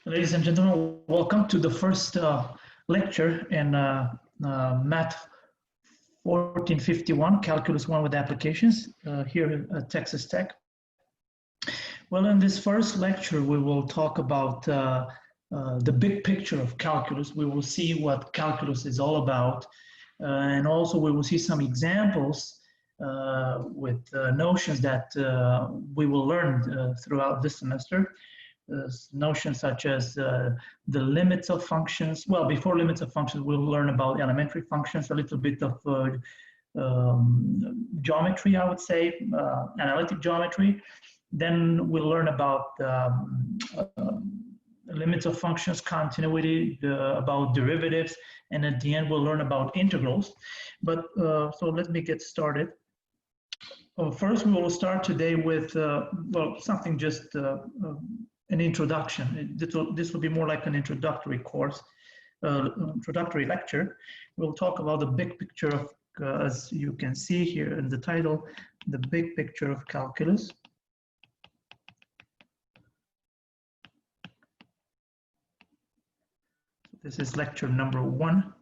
Ladies and gentlemen, welcome to the first lecture in Math 1451, Calculus 1 with Applications, here at Texas Tech. Well, in this first lecture, we will talk about the big picture of calculus. We will see what calculus is all about, and also we will see some examples with notions that we will learn throughout this semester. Notions such as the limits of functions. Well, before limits of functions, we'll learn about elementary functions, a little bit of geometry, I would say, analytic geometry. Then we'll learn about limits of functions, continuity, about derivatives, and at the end we'll learn about integrals. But so let me get started. First, we will start today with well, something just an introduction. This will be more like an introductory course, introductory lecture. We'll talk about the big picture of, as you can see here in the title, the big picture of calculus. This is lecture number 1.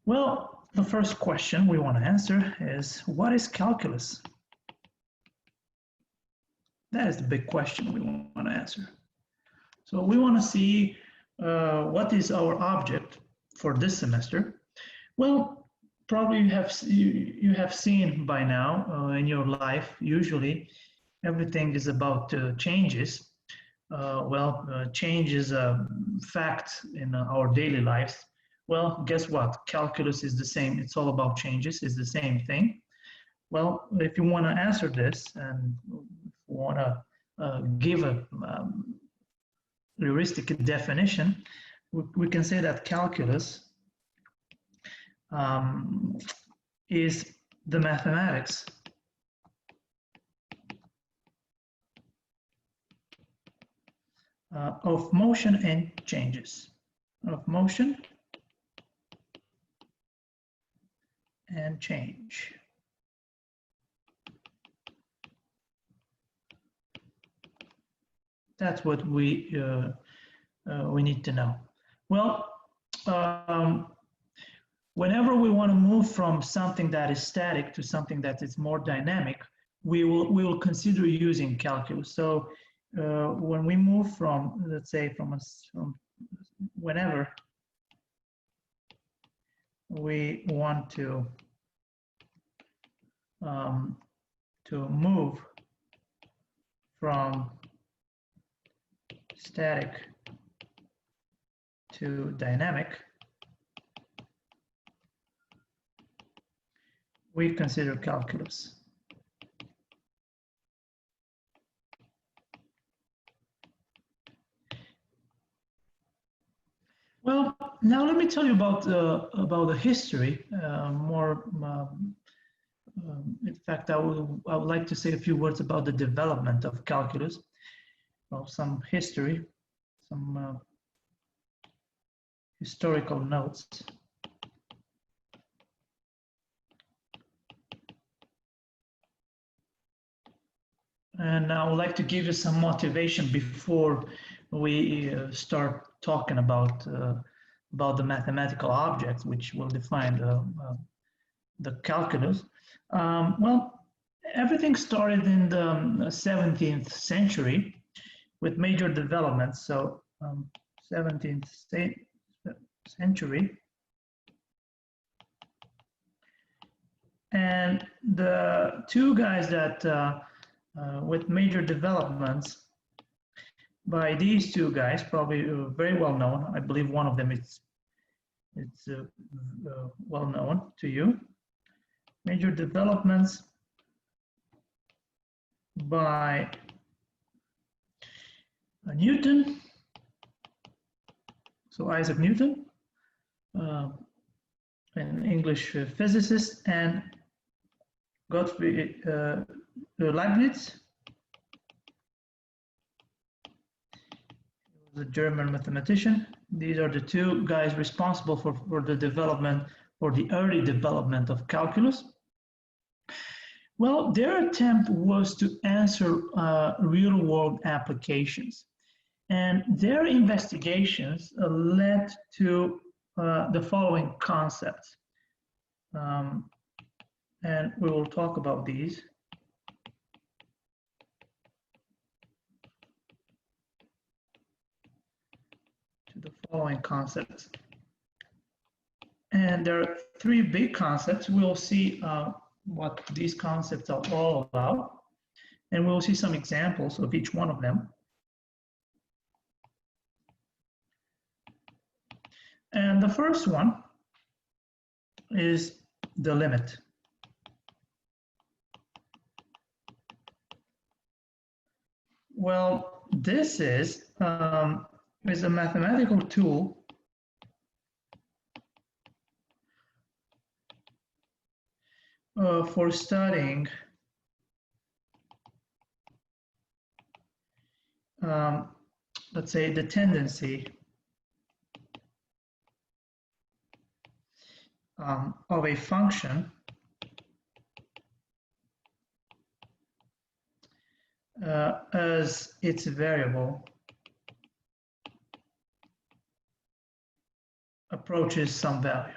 Well, the first question we want to answer is, what is calculus? That is the big question we want to answer. So we want to see what is our object for this semester. Well, probably you have seen by now in your life, usually everything is about changes. Change is a fact in our daily lives. Well, guess what? Calculus is the same. It's all about changes. It's the same thing. Well, if you want to answer this and want to give a heuristic definition, we can say that calculus is the mathematics of motion and changes. Of motion and change. That's what we need to know. Well, whenever we want to move from something that is static to something that is more dynamic, we will consider using calculus. So when we move from, let's say, from whenever we want to move from static to dynamic, we consider calculus. Well, now let me tell you about the history. In fact, I would like to say a few words about the development of calculus. Well, some history, some historical notes. And I would like to give you some motivation before we start talking about the mathematical objects, which will define the calculus. Well, everything started in the 17th century with major developments. So 17th century. And the two guys that with major developments by these two guys, probably very well known. I believe one of them is well known to you. Major developments by Newton, so Isaac Newton, an English physicist, and Gottfried Leibniz, a German mathematician. These are the two guys responsible for the development, or the early development of calculus. Well, their attempt was to answer real-world applications. And their investigations led to the following concepts. And we will talk about these. To the following concepts. And there are three big concepts. We'll see what these concepts are all about. And we'll see some examples of each one of them. And the first one is the limit. Well, this is a mathematical tool for studying let's say the tendency of a function as its variable approaches some value.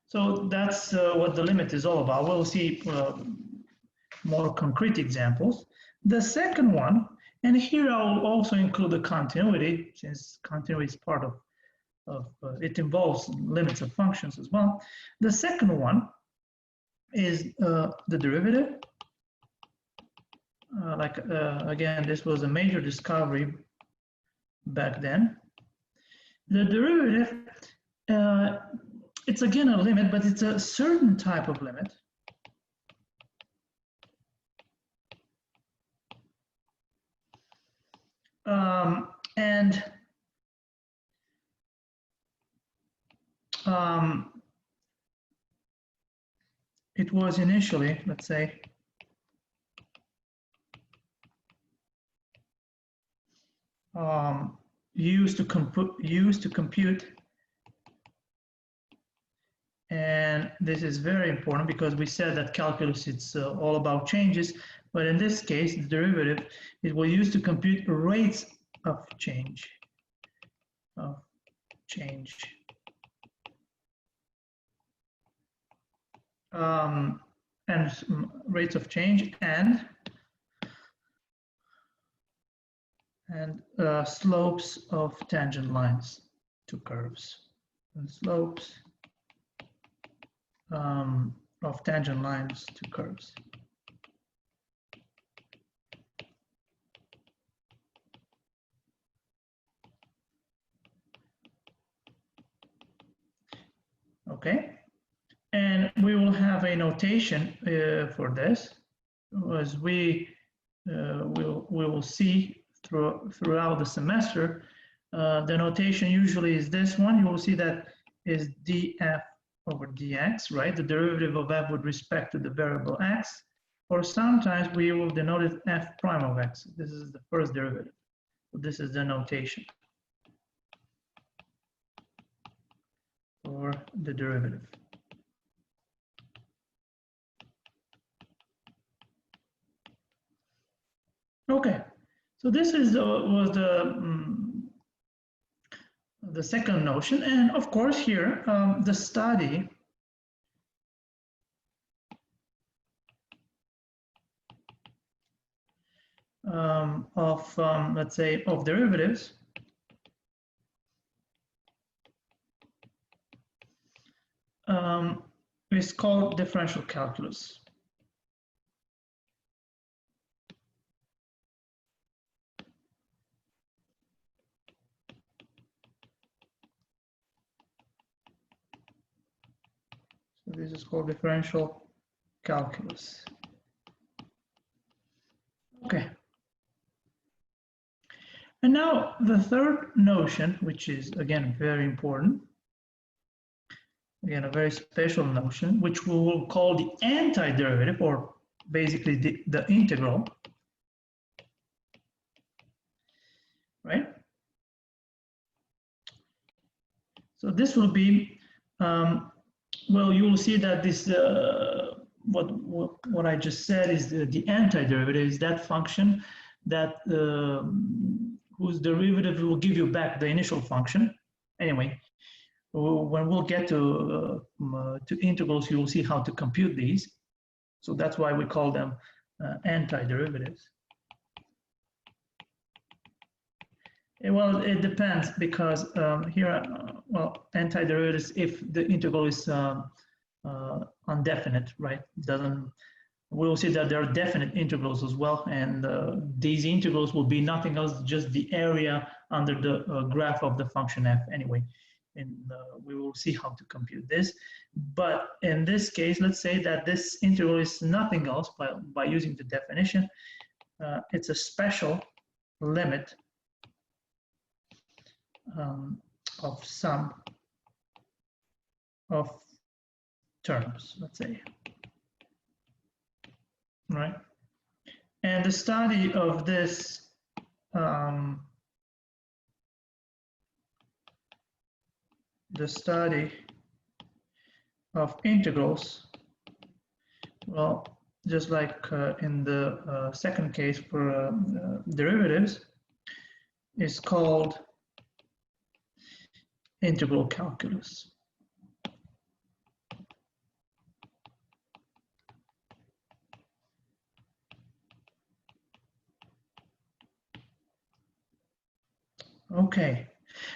So that's what the limit is all about. We'll see more concrete examples. The second one, and here I'll also include the continuity, since continuity is part of it involves limits of functions as well. The second one is the derivative. Again, this was a major discovery back then. The derivative, it's again a limit, but it's a certain type of limit. It was initially, let's say, used to compute, and this is very important because we said that calculus it's all about changes, but in this case the derivative it was used to compute rates of change and rates of change and slopes of tangent lines to curves, and slopes of tangent lines to curves. Okay, and we will have a notation for this, as we will see throughout the semester. The notation usually is this one. You will see that is df over dx, right? The derivative of f with respect to the variable x, or sometimes we will denote it f prime of x. This is the first derivative. So this is the notation for the derivative. Okay, so this is was the second notion, and of course here the study of let's say of derivatives is called differential calculus. So this is called differential calculus. Okay. And now the third notion, which is again very important, again a very special notion, which we will call the antiderivative, or basically the integral, right? So this will be well, you will see that this what I just said is the antiderivative is that function that whose derivative will give you back the initial function. Anyway, when we'll get to integrals, you will see how to compute these. So that's why we call them antiderivatives. Well, it depends because here, well, antiderivatives if the integral is undefinite, right? Doesn't. We'll see that there are definite integrals as well, and these integrals will be nothing else, just the area under the graph of the function f anyway. And we will see how to compute this. But in this case, let's say that this integral is nothing else by using the definition. It's a special limit of sum of terms, let's say, right? And the study of this the study of integrals, well, just like in the second case for derivatives, is called integral calculus. Okay,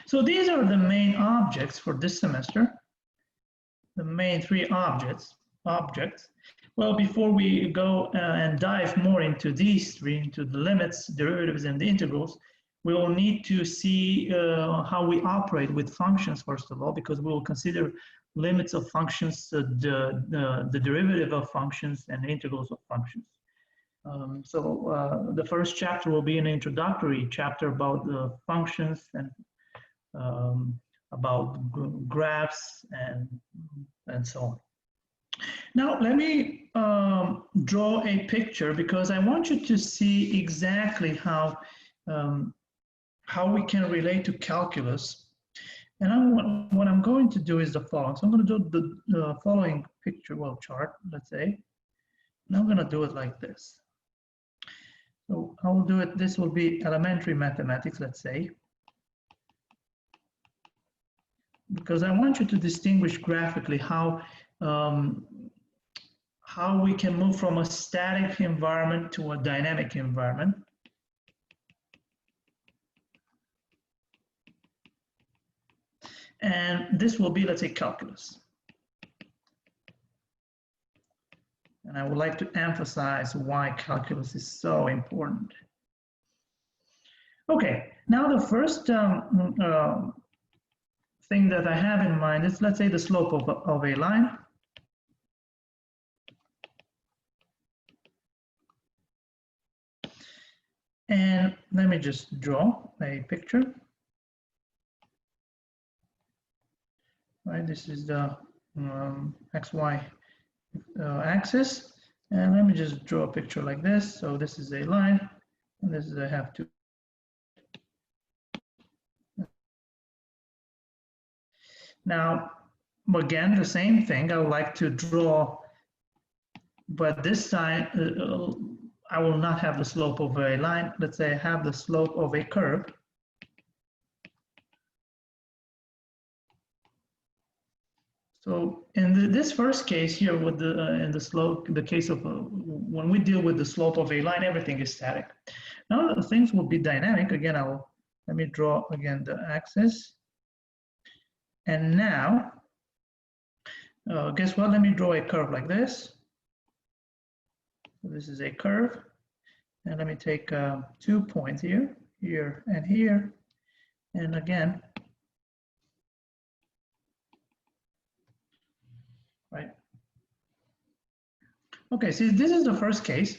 so these are the main objects for this semester. The main three objects. Well, before we go and dive more into these three, into the limits, derivatives, and the integrals, we will need to see how we operate with functions, first of all, because we will consider limits of functions, the derivative of functions, and the integrals of functions. So the first chapter will be an introductory chapter about the functions and about graphs and so on. Now let me draw a picture because I want you to see exactly how we can relate to calculus. And what I'm going to do is the following. So I'm going to do the following picture, well, chart, let's say. And I'm going to do it like this. So I will do it, this will be elementary mathematics, let's say. Because I want you to distinguish graphically how we can move from a static environment to a dynamic environment. And this will be, let's say, calculus. And I would like to emphasize why calculus is so important. Okay, now the first thing that I have in mind is, let's say, the slope of a line. And let me just draw a picture. Right, this is the XY axis. And let me just draw a picture like this. So this is a line, and this is I have to. Now, again, the same thing I would like to draw, but this time I will not have the slope of a line. Let's say I have the slope of a curve. So in this first case here, with in the slope, the case of when we deal with the slope of a line, everything is static. Now the things will be dynamic. Again, let me draw again the axis. And now, guess what? Let me draw a curve like this. So this is a curve, and let me take 2 points here, here, and here, and again. Right. Okay, so this is the first case,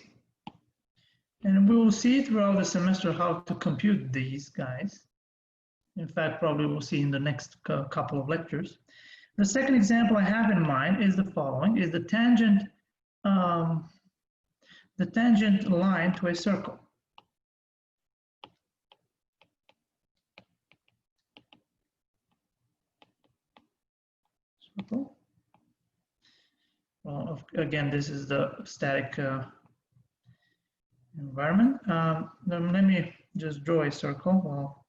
and we will see throughout the semester how to compute these guys. In fact, probably we'll see in the next couple of lectures. The second example I have in mind is the following: is the tangent line to a circle. Circle. Well, again, this is the static environment. Then let me just draw a circle. Well,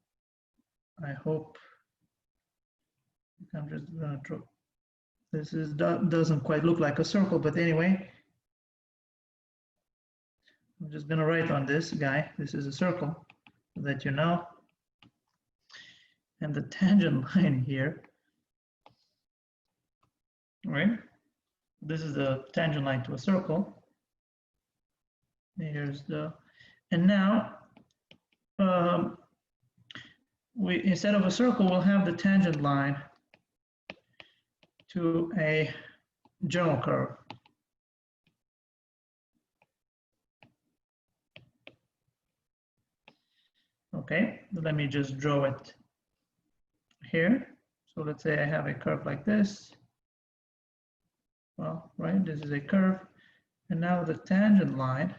I hope I'm just gonna draw. This is doesn't quite look like a circle, but anyway, I'm just gonna write on this guy. This is a circle, so that you know. And the tangent line here, right? This is the tangent line to a circle. Here's the, and now we, instead of a circle, we'll have the tangent line to a general curve. Okay, let me just draw it here. So let's say I have a curve like this. Well, right, this is a curve. And now the tangent line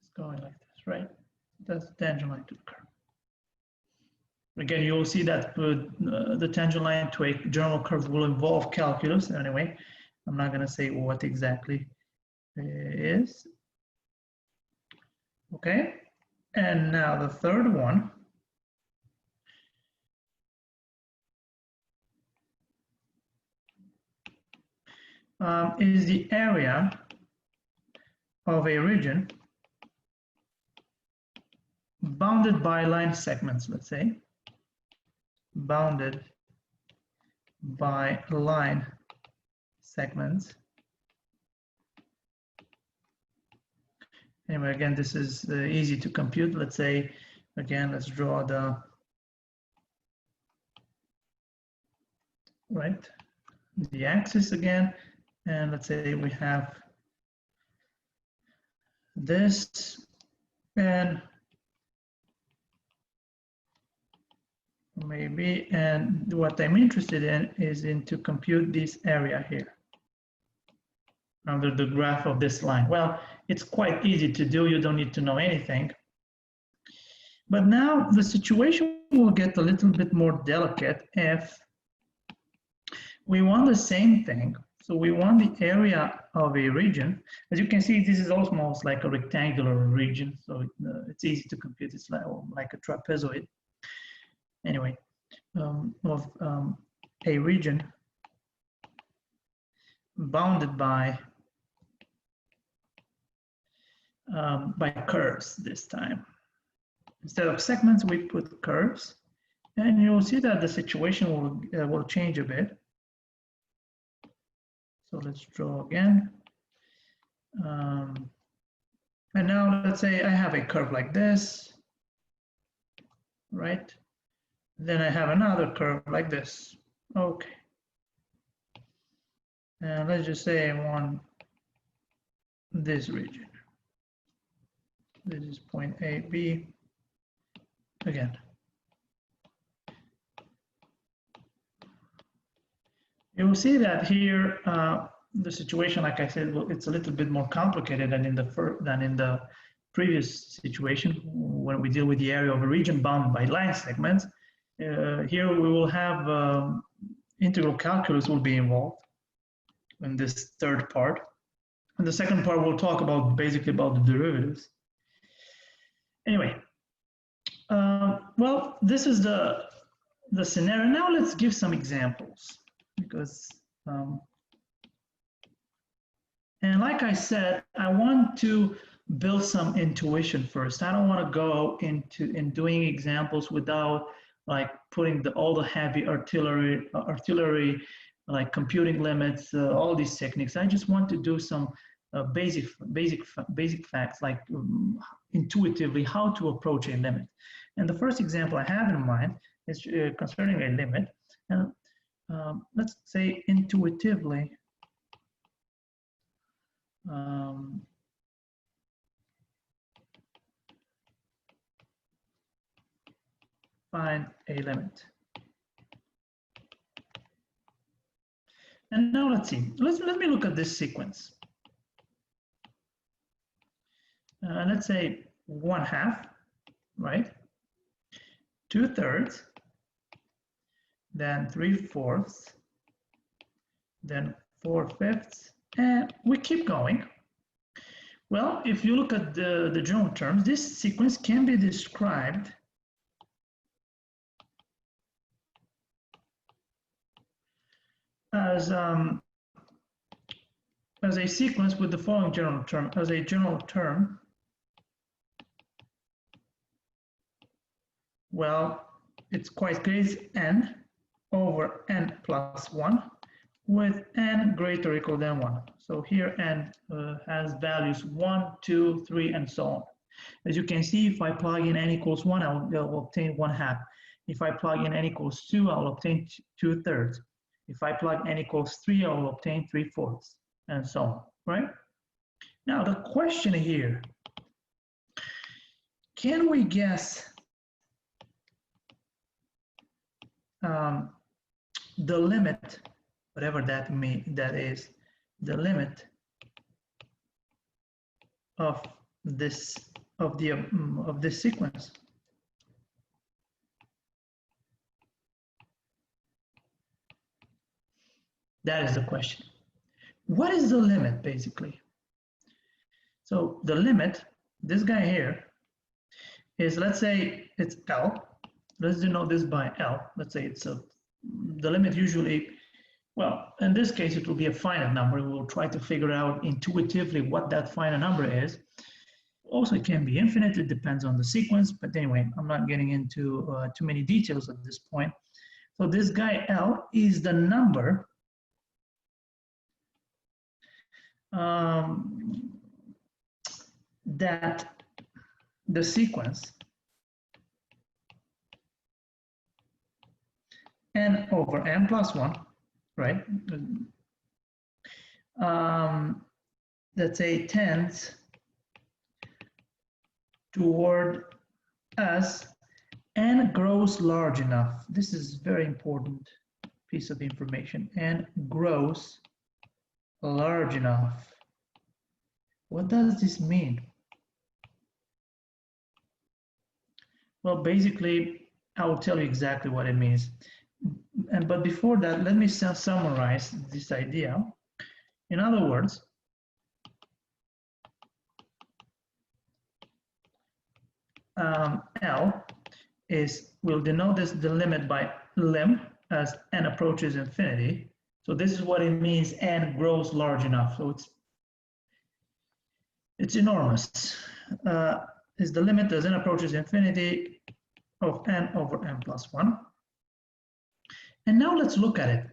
is going like this, right? That's the tangent line to the curve. Again, you'll see that the tangent line to a general curve will involve calculus. Anyway, I'm not going to say what exactly it is. Okay, and now the third one is the area of a region bounded by line segments, let's say, bounded by line segments. Anyway, again, this is easy to compute. Let's say, again, let's draw the, right, the axis again. And let's say we have this, and maybe, and what I'm interested in is to compute this area here under the graph of this line. Well, it's quite easy to do. You don't need to know anything. But now the situation will get a little bit more delicate if we want the same thing. So we want the area of a region. As you can see, this is almost like a rectangular region. So it's easy to compute. It's like a trapezoid. Anyway, of a region bounded by curves this time. Instead of segments, we put curves, and you'll see that the situation will change a bit. So let's draw again. And now let's say I have a curve like this, right? Then I have another curve like this. Okay. And let's just say I want this region. This is point A, B. Again. You will see that here, the situation, like I said, it's a little bit more complicated than in the previous situation when we deal with the area of a region bounded by line segments. Here we will have integral calculus will be involved in this third part. And the second part we'll talk about basically about the derivatives. Anyway, well, this is the scenario. Now let's give some examples because, and like I said, I want to build some intuition first. I don't want to go into doing examples without like putting all the heavy artillery like computing limits, all these techniques. I just want to do some basic facts, like intuitively how to approach a limit. And the first example I have in mind is concerning a limit. And let's say intuitively, find a limit. And now let's see. Let me look at this sequence. Let's say 1/2, right? 2/3, then 3/4, then 4/5, and we keep going. Well, if you look at the general terms, this sequence can be described as a sequence with the following general term. As a general term, well, it's quite clear, it's n over n plus 1 with n greater or equal than 1. So here n has values 1, 2, 3, and so on. As you can see, if I plug in n equals 1, I'll obtain 1/2. If I plug in n equals 2, I'll obtain 2/3. If I plug n equals 3, I will obtain 3/4, and so on, right? Now the question here, can we guess the limit, whatever that is, the limit of this sequence? That is the question. What is the limit, basically? So the limit, this guy here, is, let's say it's L. Let's denote this by L. Let's say it's the limit usually, well, in this case, it will be a finite number. We'll try to figure out intuitively what that finite number is. Also, it can be infinite. It depends on the sequence. But anyway, I'm not getting into too many details at this point. So this guy L is the number that the sequence n over n plus 1, right? Let's say tends toward as n grows large enough. This is a very important piece of information. N grows large enough. What does this mean? Well, basically, I will tell you exactly what it means. But before that, let me summarize this idea. In other words, L we'll denote the limit by lim as n approaches infinity. So this is what it means, n grows large enough. So it's enormous. Is the limit as n approaches infinity of n over n plus 1. And now let's look at it.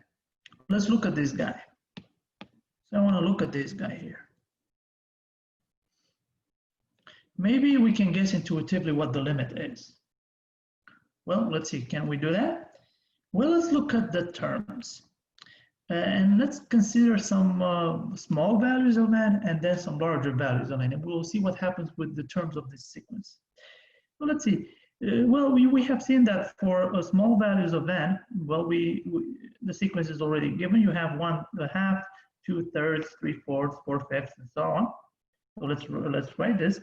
Let's look at this guy. So I want to look at this guy here. Maybe we can guess intuitively what the limit is. Well, let's see, can we do that? Well, let's look at the terms. And let's consider some small values of n and then some larger values of n. And we'll see what happens with the terms of this sequence. Well, let's see. Well, we have seen that for small values of n, well, the sequence is already given. You have 1/2, 2/3, 3/4, 4/5, and so on. So let's write this.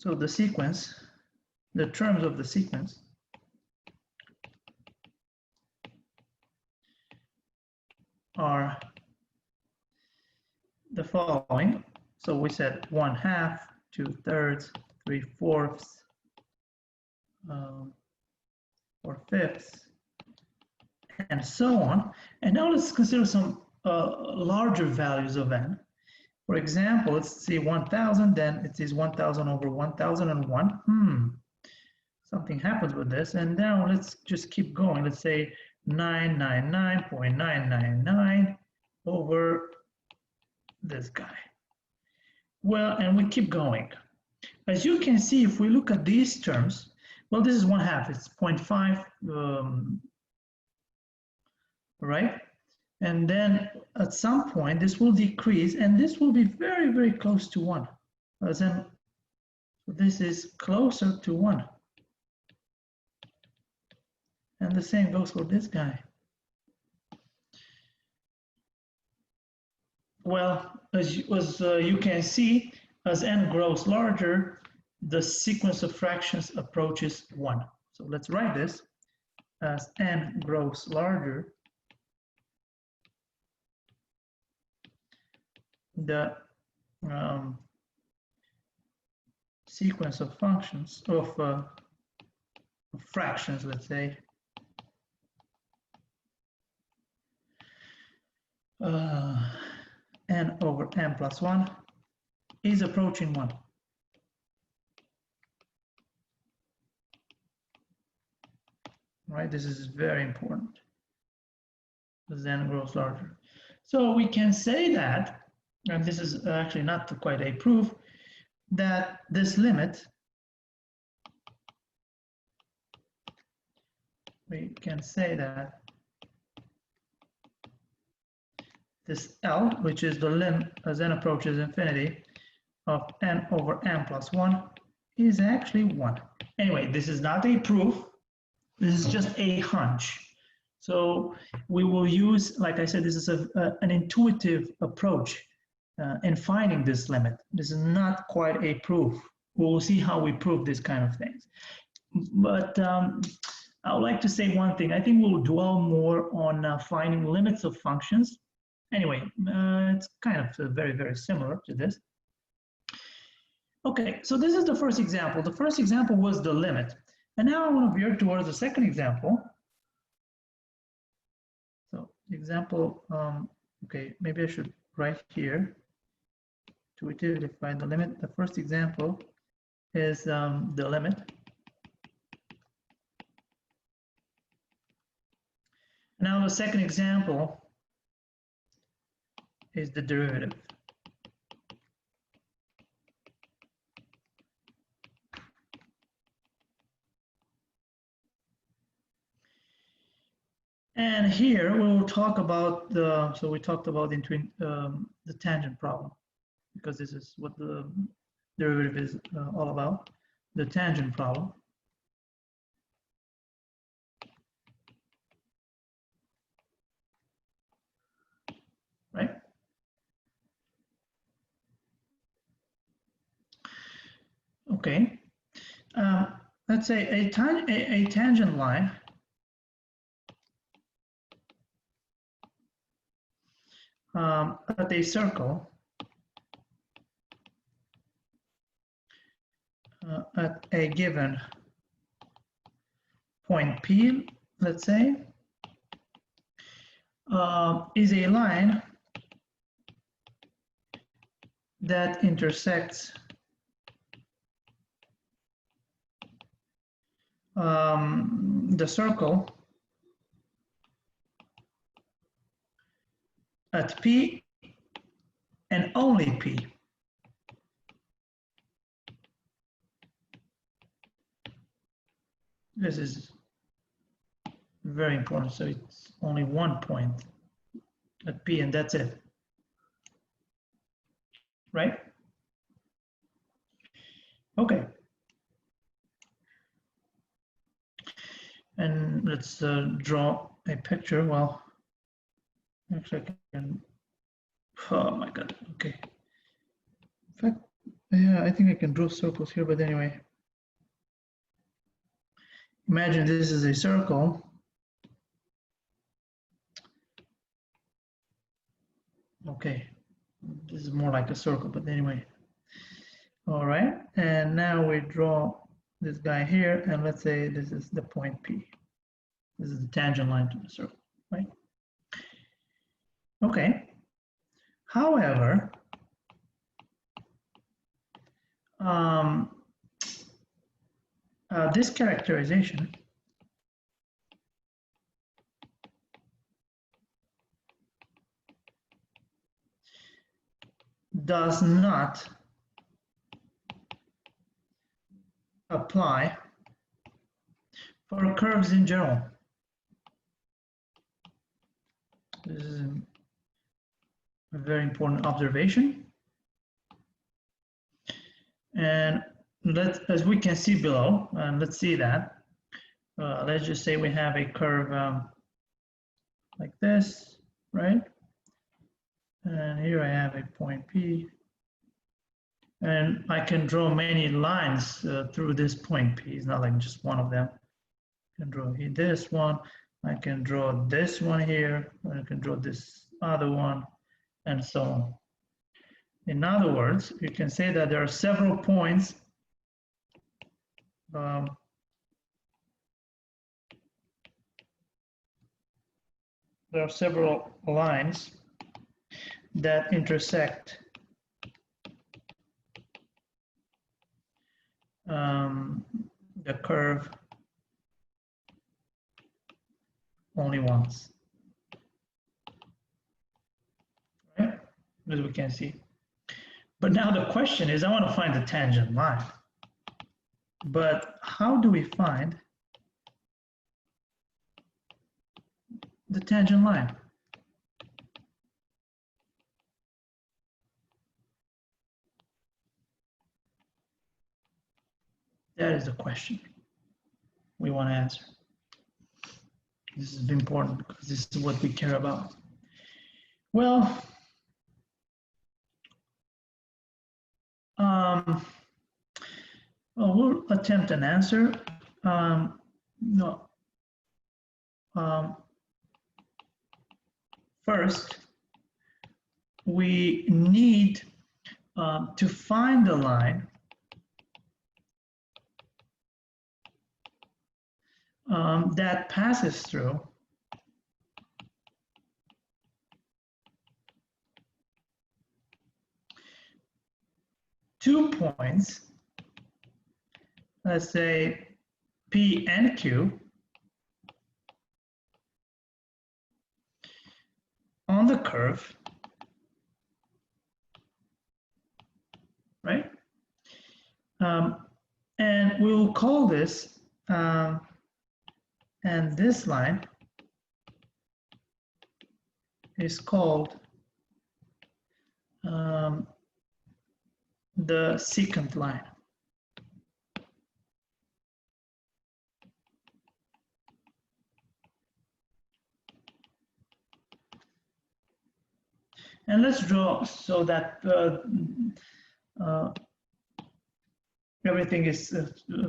So the sequence, the terms of the sequence are the following. So we said 1/2, 2/3, 3/4, 4/5, and so on. And now let's consider some larger values of n. For example, let's see 1,000, then it is 1,000 over 1,001. Something happens with this. And now let's just keep going. Let's say 999.999 over this guy. Well, and we keep going. As you can see, if we look at these terms, well, this is 1/2, it's 0.5, right? And then at some point, this will decrease, and this will be very, very close to 1. As in, this is closer to 1. And the same goes for this guy. Well, as you can see, as n grows larger, the sequence of fractions approaches 1. So let's write this. As n grows larger, the sequence of functions, of fractions, let's say, n over n plus 1 is approaching 1. Right, this is very important. As n grows larger. So we can say that, and this is actually not quite a proof, that this limit, we can say that this L, which is the lim as n approaches infinity of n over n plus 1, is actually 1. Anyway, this is not a proof. This is just a hunch. So we will use, like I said, this is an intuitive approach in finding this limit. This is not quite a proof. We'll see how we prove this kind of things. But I would like to say one thing. I think we'll dwell more on finding limits of functions. Anyway, it's kind of very, very similar to this. Okay, so this is the first example. The first example was the limit. And now I want to veer towards the second example. So example, okay, maybe I should write here to intuitively find the limit. The first example is the limit. Now the second example is the derivative. And here we will talk about the, so we talked about the tangent problem, because this is what the derivative is all about, the tangent problem. Right? Okay. Let's say a tangent line at a circle at a given point P, let's say, is a line that intersects the circle at P and only P. This is very important. So it's only one point at P and that's it. Right? Okay. And let's draw a picture. Well, actually I can, oh my God, okay. In fact, yeah, I think I can draw circles here, but anyway. Imagine this is a circle. Okay, this is more like a circle, but anyway. All right, and now we draw this guy here, and let's say this is the point P. This is the tangent line to the circle, right? Okay. However, this characterization does not apply for curves in general. This is a very important observation. And as we can see below, and let's see that. Let's just say we have a curve like this, right? And here I have a point P. And I can draw many lines through this point P. It's not like just one of them. I can draw this one. I can draw this one here. I can draw this other one, and so on. In other words, you can say that there are several points there are several lines that intersect the curve only once, right? As we can see. But now the question is, I want to find the tangent line. But how do we find the tangent line? That is the question we want to answer. This is important because this is what we care about. Well, we'll attempt an answer. First, we need to find the line that passes through two points, let's say P and Q, on the curve, right? And we'll call this, and this line is called the secant line. And let's draw so that everything is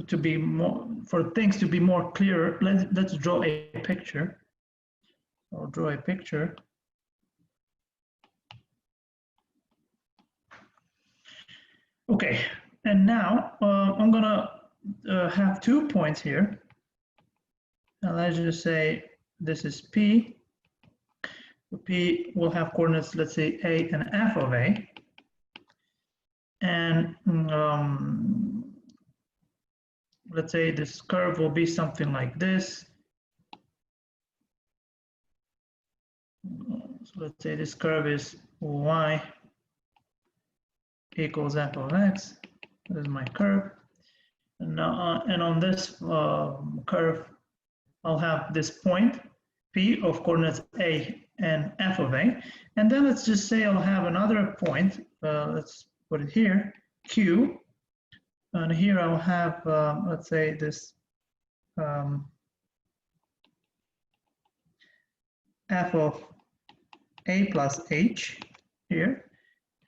to be more, for things to be more clear, let's draw a picture. I'll draw a picture. Okay, and now I'm gonna have 2 points here. And let's just say this is P. P will have coordinates, let's say A and F of A. And let's say this curve will be something like this. So let's say this curve is Y equals F of X. This is my curve. And on this curve, I'll have this point P of coordinates A and F of A. And then let's just say I'll have another point, let's put it here, Q. And here I'll have, let's say this F of A plus H here.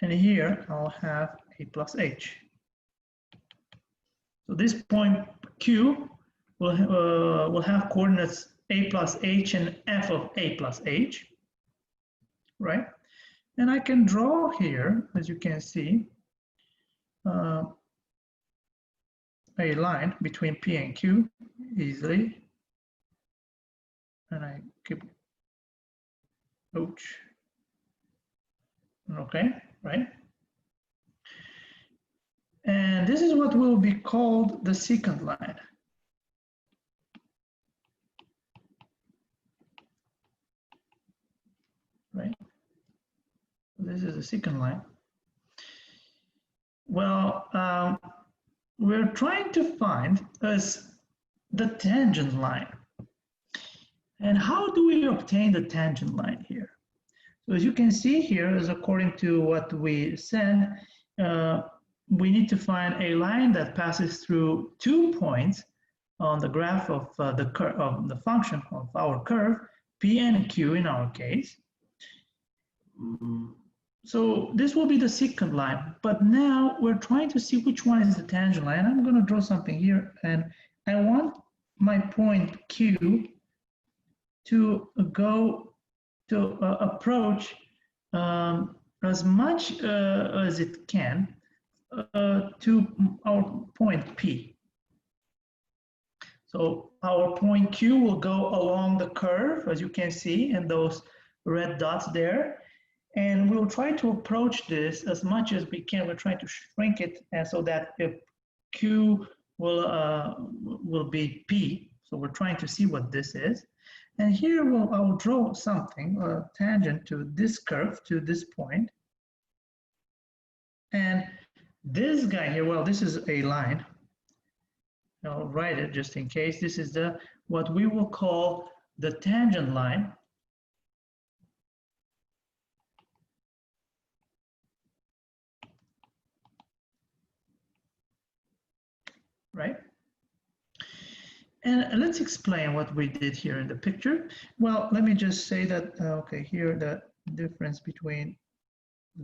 And here I'll have A plus H. So this point Q will have coordinates A plus H and F of A plus H, right? And I can draw here, as you can see, a line between P and Q easily. And I keep, ouch. Okay, right? And this is what will be called the secant line. Right? This is the secant line. Well, we're trying to find the tangent line. And how do we obtain the tangent line here? So as you can see here, is according to what we said, we need to find a line that passes through 2 points on the graph of the function of our curve, P and Q in our case. So this will be the secant line, but now we're trying to see which one is the tangent line. I'm going to draw something here, and I want my point Q to go to approach as much as it can to our point P. So our point Q will go along the curve, as you can see, and those red dots there. And we'll try to approach this as much as we can. We're trying to shrink it so that if Q will be P. So we're trying to see what this is. And here I'll draw something, a tangent to this curve, to this point. And this guy here, well, this is a line. I'll write it just in case. This is what we will call the tangent line. Right? And let's explain what we did here in the picture. Well, let me just say that, okay, here the difference between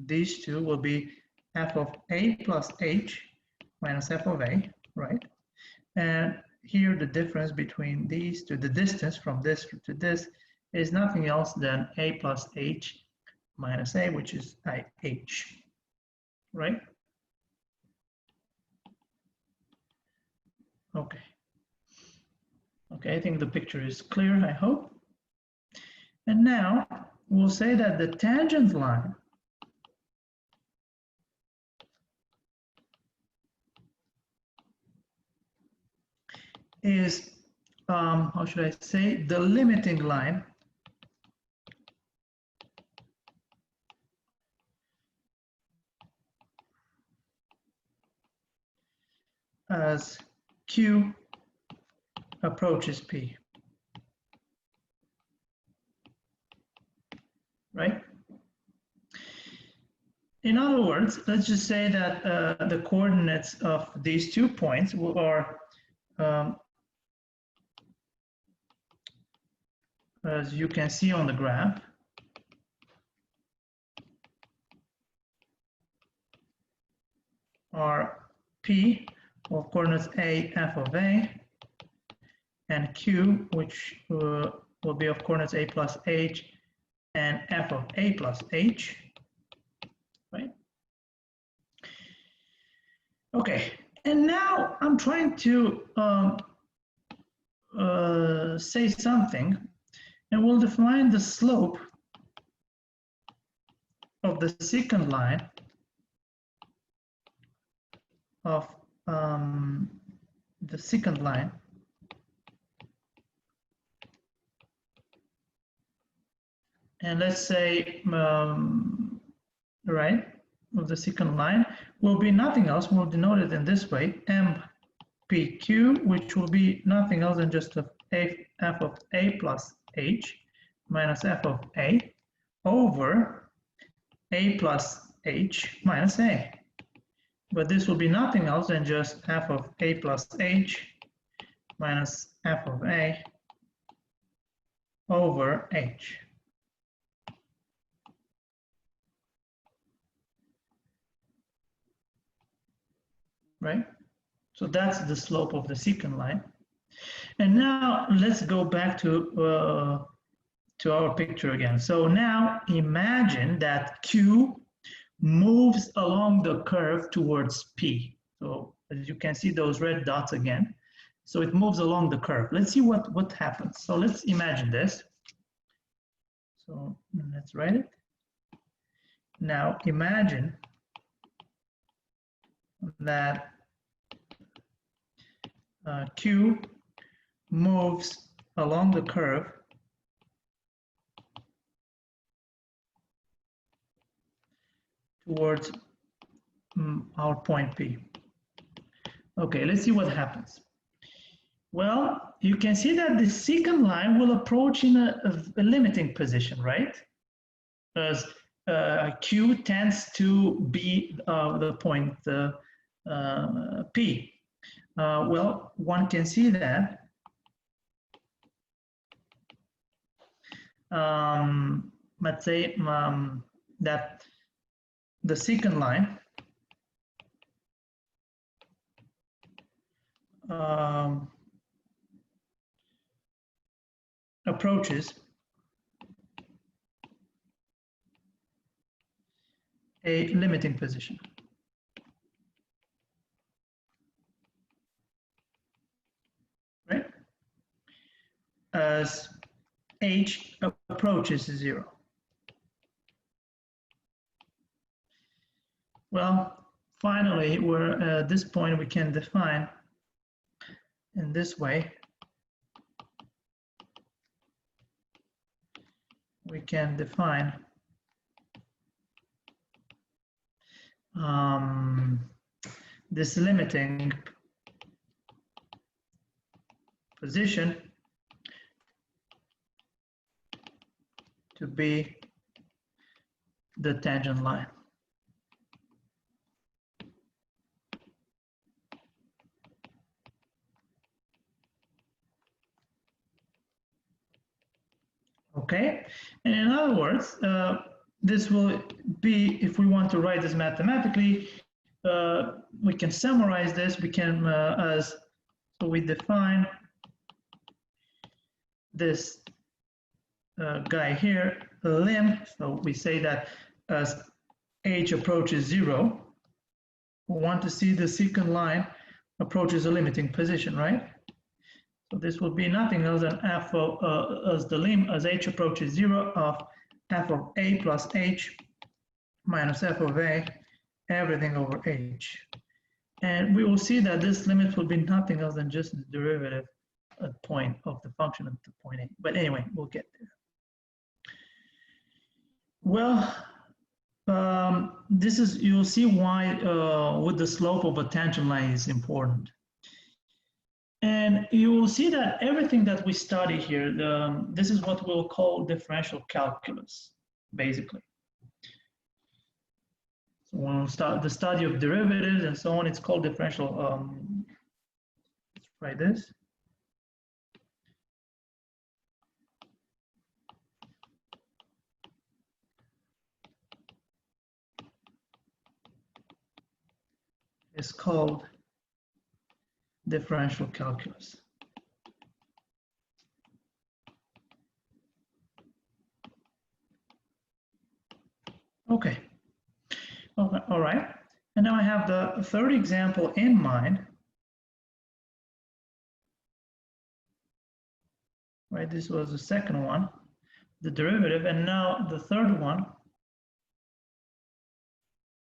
these two will be f of a plus h minus f of a, right? And here the difference between these two, the distance from this to this, is nothing else than a plus h minus a, which is h, right? Okay. Okay, I think the picture is clear, I hope. And now we'll say that the tangent line is, how should I say, the limiting line as Q approaches P, right? In other words, let's just say that the coordinates of these 2 points are, as you can see on the graph, are P of coordinates A, f of A, and Q, which will be of coordinates A plus H and f of A plus H, right? Okay, and now I'm trying to say something, and we'll define the slope of the secant line of the secant line and let's say right of the secant line will be nothing else. We'll denote it in this way, MPQ, which will be nothing else than just f of A plus H minus f of A over A plus H minus A. But this will be nothing else than just f of A plus H minus f of A over H. Right? So that's the slope of the secant line. And now let's go back to our picture again. So now imagine that Q moves along the curve towards P. So as you can see those red dots again. So it moves along the curve. Let's see what happens. So let's imagine this. So let's write it. Now imagine that Q moves along the curve towards our point P. Okay, let's see what happens. Well, you can see that the secant line will approach in a limiting position, right? As Q tends to be the point P. Well, one can see that let's say that the secant line approaches a limiting position. Right? As h approaches 0. Well, finally, we're at this point we can define in this way. We can define this limiting position to be the tangent line. Okay, and in other words, this will be, if we want to write this mathematically, we can summarize this. We can, so we define this guy here, lim. So we say that as h approaches 0, we want to see the secant line approaches a limiting position, right? So this will be nothing else than f of, as the lim as h approaches 0 of f of a plus h minus f of a, everything over h. And we will see that this limit will be nothing else than just the derivative at point of the function at the point a. But anyway, we'll get there. Well, this is, you'll see why with the slope of a tangent line is important. And you will see that everything that we study here, this is what we'll call differential calculus, basically. So when we start the study of derivatives and so on, it's called differential, let's try this. It's called differential calculus. Okay. All right. And now I have the third example in mind. Right, this was the second one, the derivative, and now the third one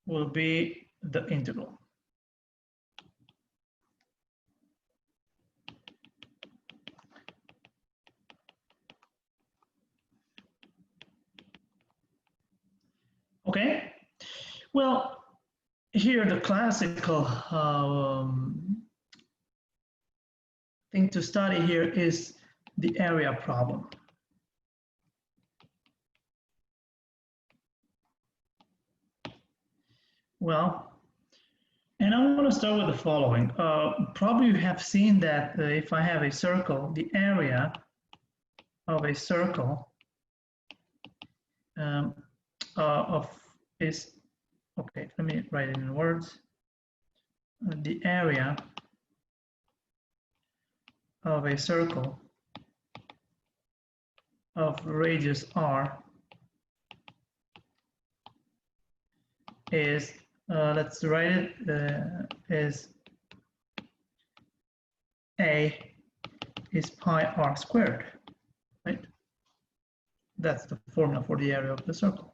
will be the integral. Okay, well, here the classical thing to study here is the area problem. Well, and I want to start with the following. Probably you have seen that if I have a circle, the area of a circle is, okay, let me write it in words. The area of a circle of radius r is, let's write it, is A is pi r squared, right? That's the formula for the area of the circle.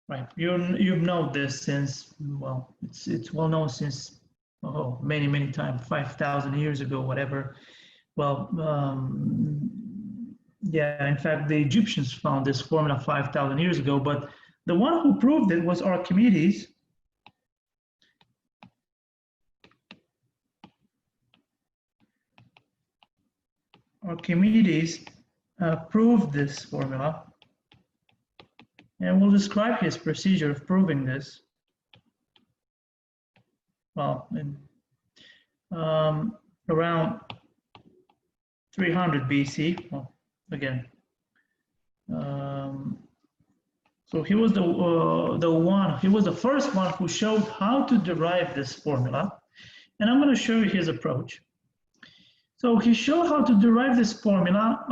Right, you've known this since, well, it's well known since, oh, many times, 5,000 years ago, whatever. Well, yeah, in fact, the Egyptians found this formula 5,000 years ago, but the one who proved it was Archimedes. Archimedes proved this formula. And we'll describe his procedure of proving this. Well, in around 300 BC, well, again, So he was he was the first one who showed how to derive this formula. And I'm going to show you his approach. So he showed how to derive this formula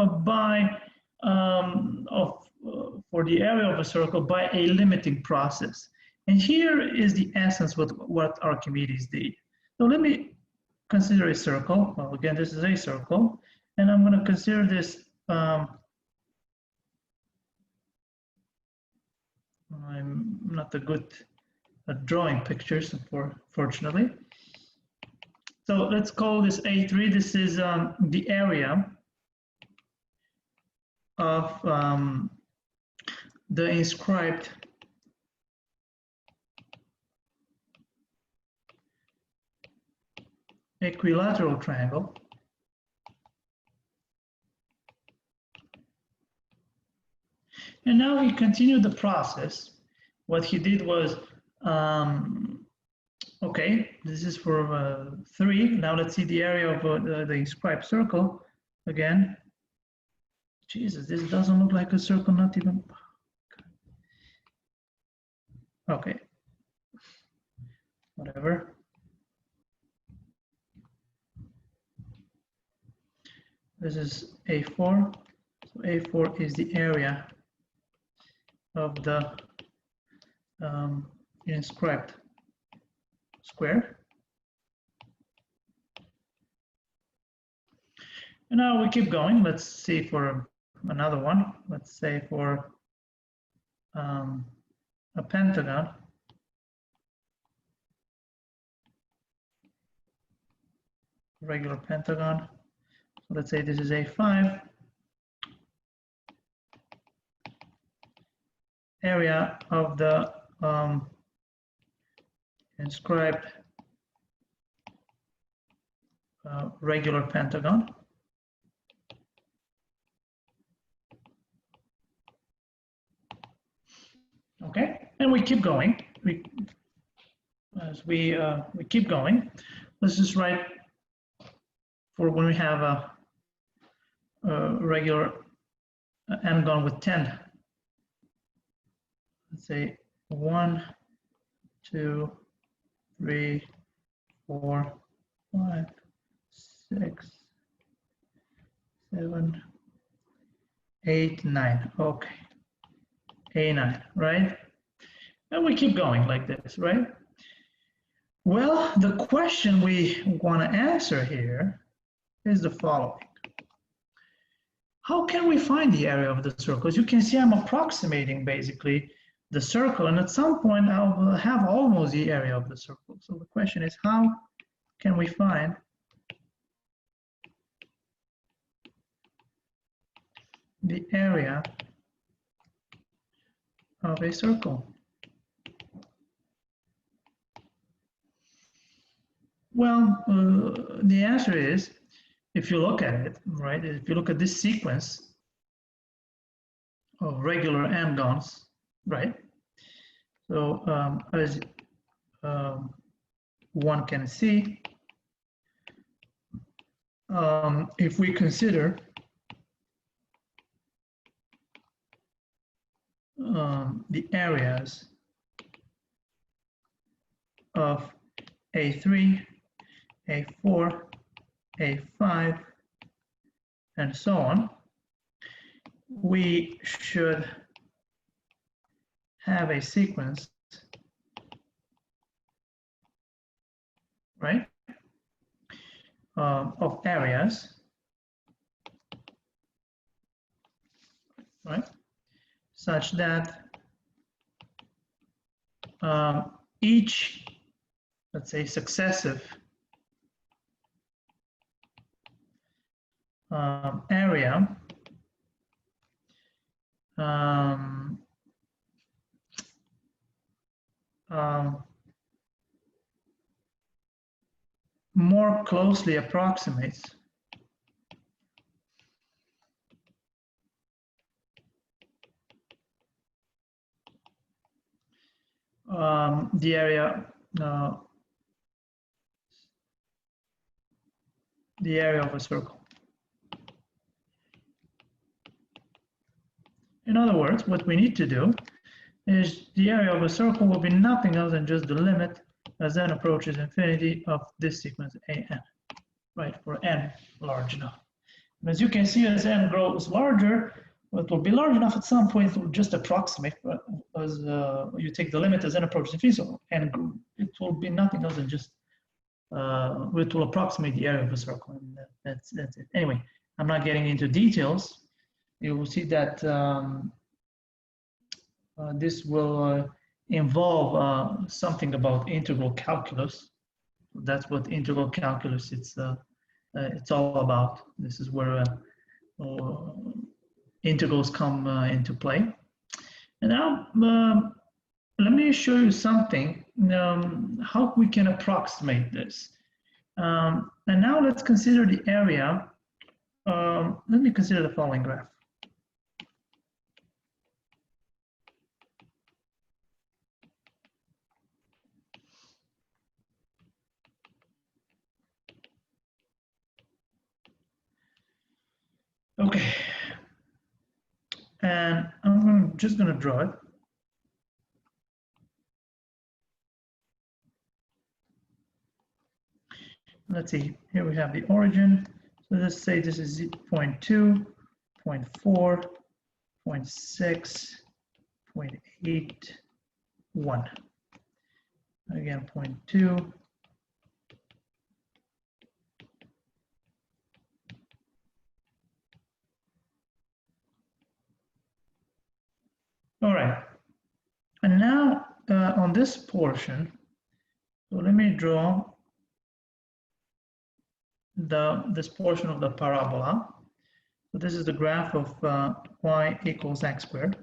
for the area of a circle by a limiting process. And here is the essence of what Archimedes did. So let me consider a circle. Well, again, this is a circle. And I'm going to consider this, I'm not good at drawing pictures, fortunately. So let's call this A3. This is the area of the inscribed equilateral triangle. And now he continued the process. What he did was, okay, this is for 3. Now let's see the area of the inscribed circle again. Jesus, this doesn't look like a circle, not even. Okay, whatever. This is A4. So A4 is the area of the inscribed square. And now we keep going. Let's see for another one. Let's say for a pentagon. Regular pentagon. So let's say this is A5. Area of the inscribed regular pentagon. Okay, and we keep going. As we keep going, let's just write for when we have a regular n-gon with 10. Let's say 1, 2, 3, 4, 5, 6, 7, 8, 9. Okay. A9, right? And we keep going like this, right? Well, the question we want to answer here is the following. How can we find the area of the circle? As you can see, I'm approximating basically the circle, and at some point I'll have almost the area of the circle. So the question is, how can we find the area of a circle? Well, the answer is, if you look at it, right, if you look at this sequence of regular n-gons, right, so as one can see, if we consider the areas of A3, A4, A5, and so on, we should have a sequence, right, of areas, right, such that each, let's say, successive area more closely approximates the area of a circle. in other words, what we need to do is the area of a circle will be nothing else than just the limit as n approaches infinity of this sequence an, right, for n large enough. And as you can see, as n grows larger, well, it will be large enough at some point, it will just approximate as you take the limit as n approaches infinity, so n, it will be nothing else than just, it will approximate the area of a circle, and that's it. Anyway, I'm not getting into details. You will see that this will involve something about integral calculus. That's what integral calculus it's all about. This is where integrals come into play. And now let me show you something how we can approximate this. And now let's consider the area. Let me consider the following graph. Okay, and I'm just going to draw it. Let's see, here we have the origin. So let's say this is 0.2, 0.4, 0.6, 0.8, 1. Again, 0.2. All right, and now on this portion, so let me draw this portion of the parabola. So this is the graph of y equals x squared.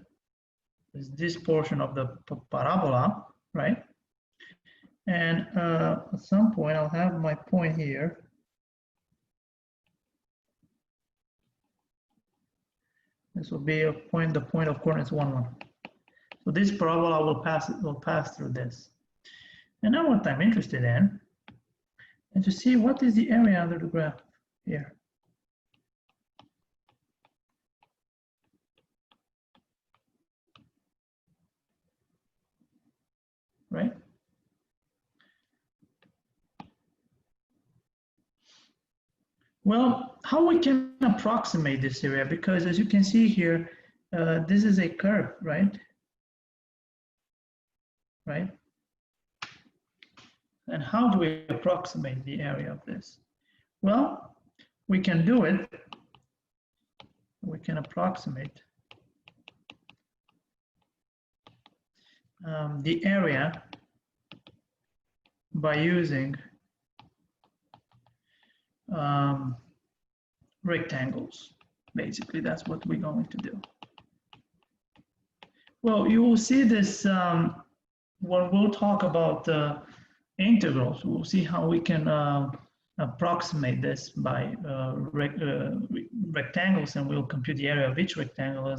This portion of the parabola, right? And at some point, I'll have my point here. This will be a point. The point of coordinates 1, 1. So this parabola will pass through this. And now what I'm interested in is to see what is the area under the graph here. Right? Well, how we can approximate this area, because as you can see here, this is a curve, right? Right? And how do we approximate the area of this? Well, we can do it. We can approximate the area by using rectangles. Basically, that's what we're going to do. Well, you will see this when we'll talk about integrals. We'll see how we can approximate this by rectangles, and we'll compute the area of each rectangle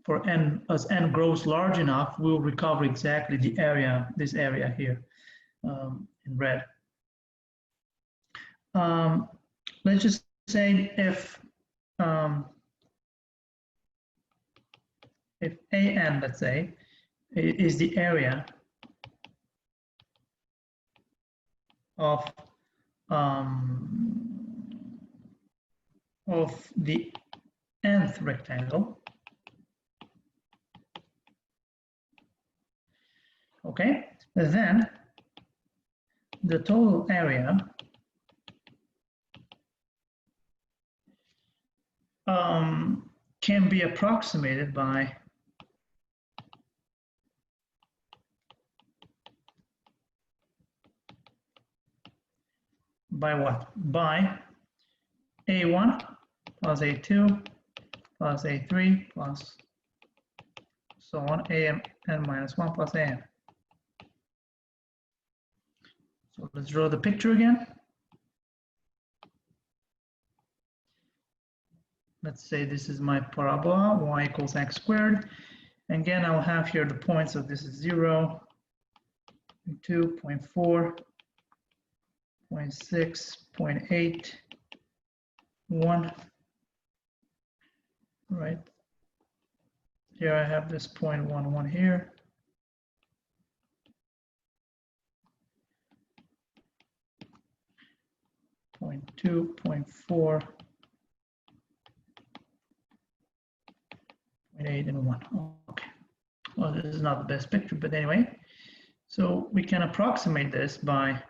for n, as n grows large enough, we'll recover exactly the area, this area here in red. Let's just say if AN, let's say, is the area of the nth rectangle, okay, then the total area can be approximated by what? By A1 plus A2 plus A3 plus so on, an minus 1 plus an. So let's draw the picture again. Let's say this is my parabola, y equals x squared. And again, I'll have here the points, so this is 0, 2, 0.4, 0.6, 0.8, 1. right? Here I have this 0.11 here. 0.2, 0.4, 0.8, and 1. Okay. Well, this is not the best picture, but anyway. So we can approximate this by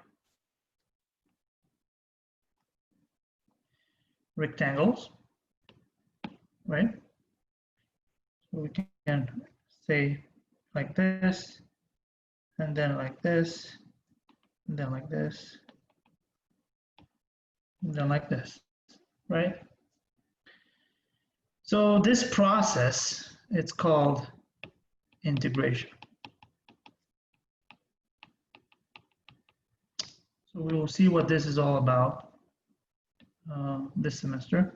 rectangles, right? So we can say like this, and then like this, and then like this, and then like this, right? So this process, it's called integration. So we will see what this is all about this semester.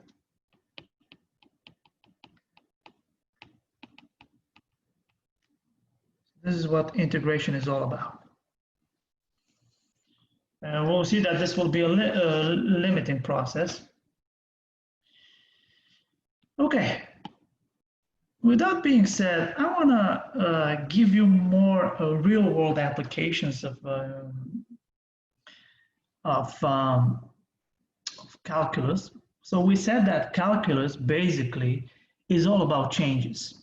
This is what integration is all about. And we'll see that this will be a limiting process. Okay. With that being said, I want to give you more real-world applications of calculus. So we said that calculus basically is all about changes,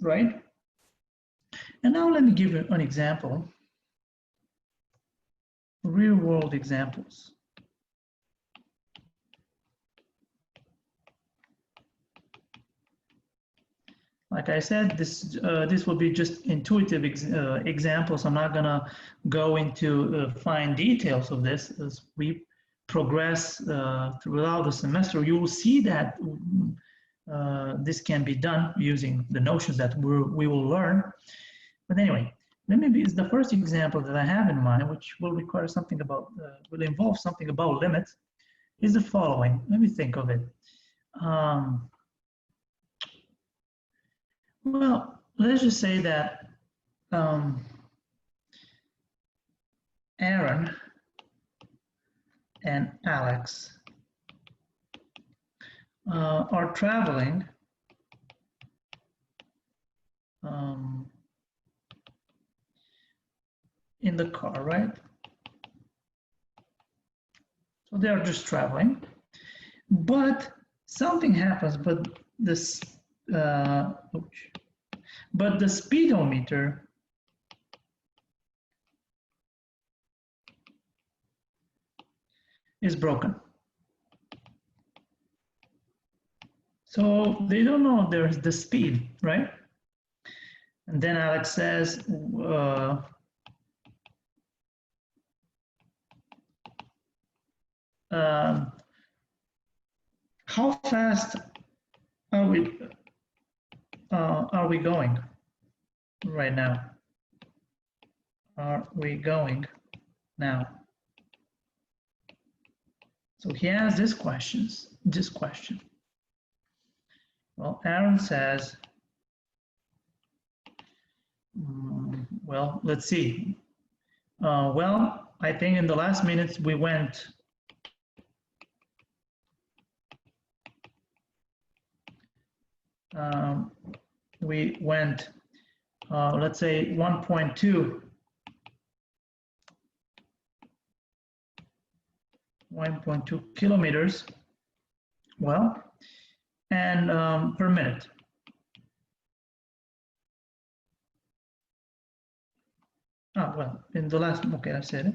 right? And now let me give you an example, real-world examples. Like I said, this will be just intuitive examples. I'm not gonna go into fine details of this. As we progress throughout the semester, you will see that this can be done using the notions that we will learn. But anyway, it's the first example that I have in mind, which will require something about, will involve something about limits, is the following. Let me think of it. Well, let's just say that Aaron and Alex are traveling in the car, right? So they are just traveling, but something happens, but this but the speedometer is broken. So they don't know there's the speed, right? And then Alex says, how fast are we going right now? Are we going now? So he has this question. Well, Aaron says, well, let's see. Well, I think in the last minutes we went let's say 1.2 kilometers, well, and per minute. Oh, well, in the last, okay, I said it.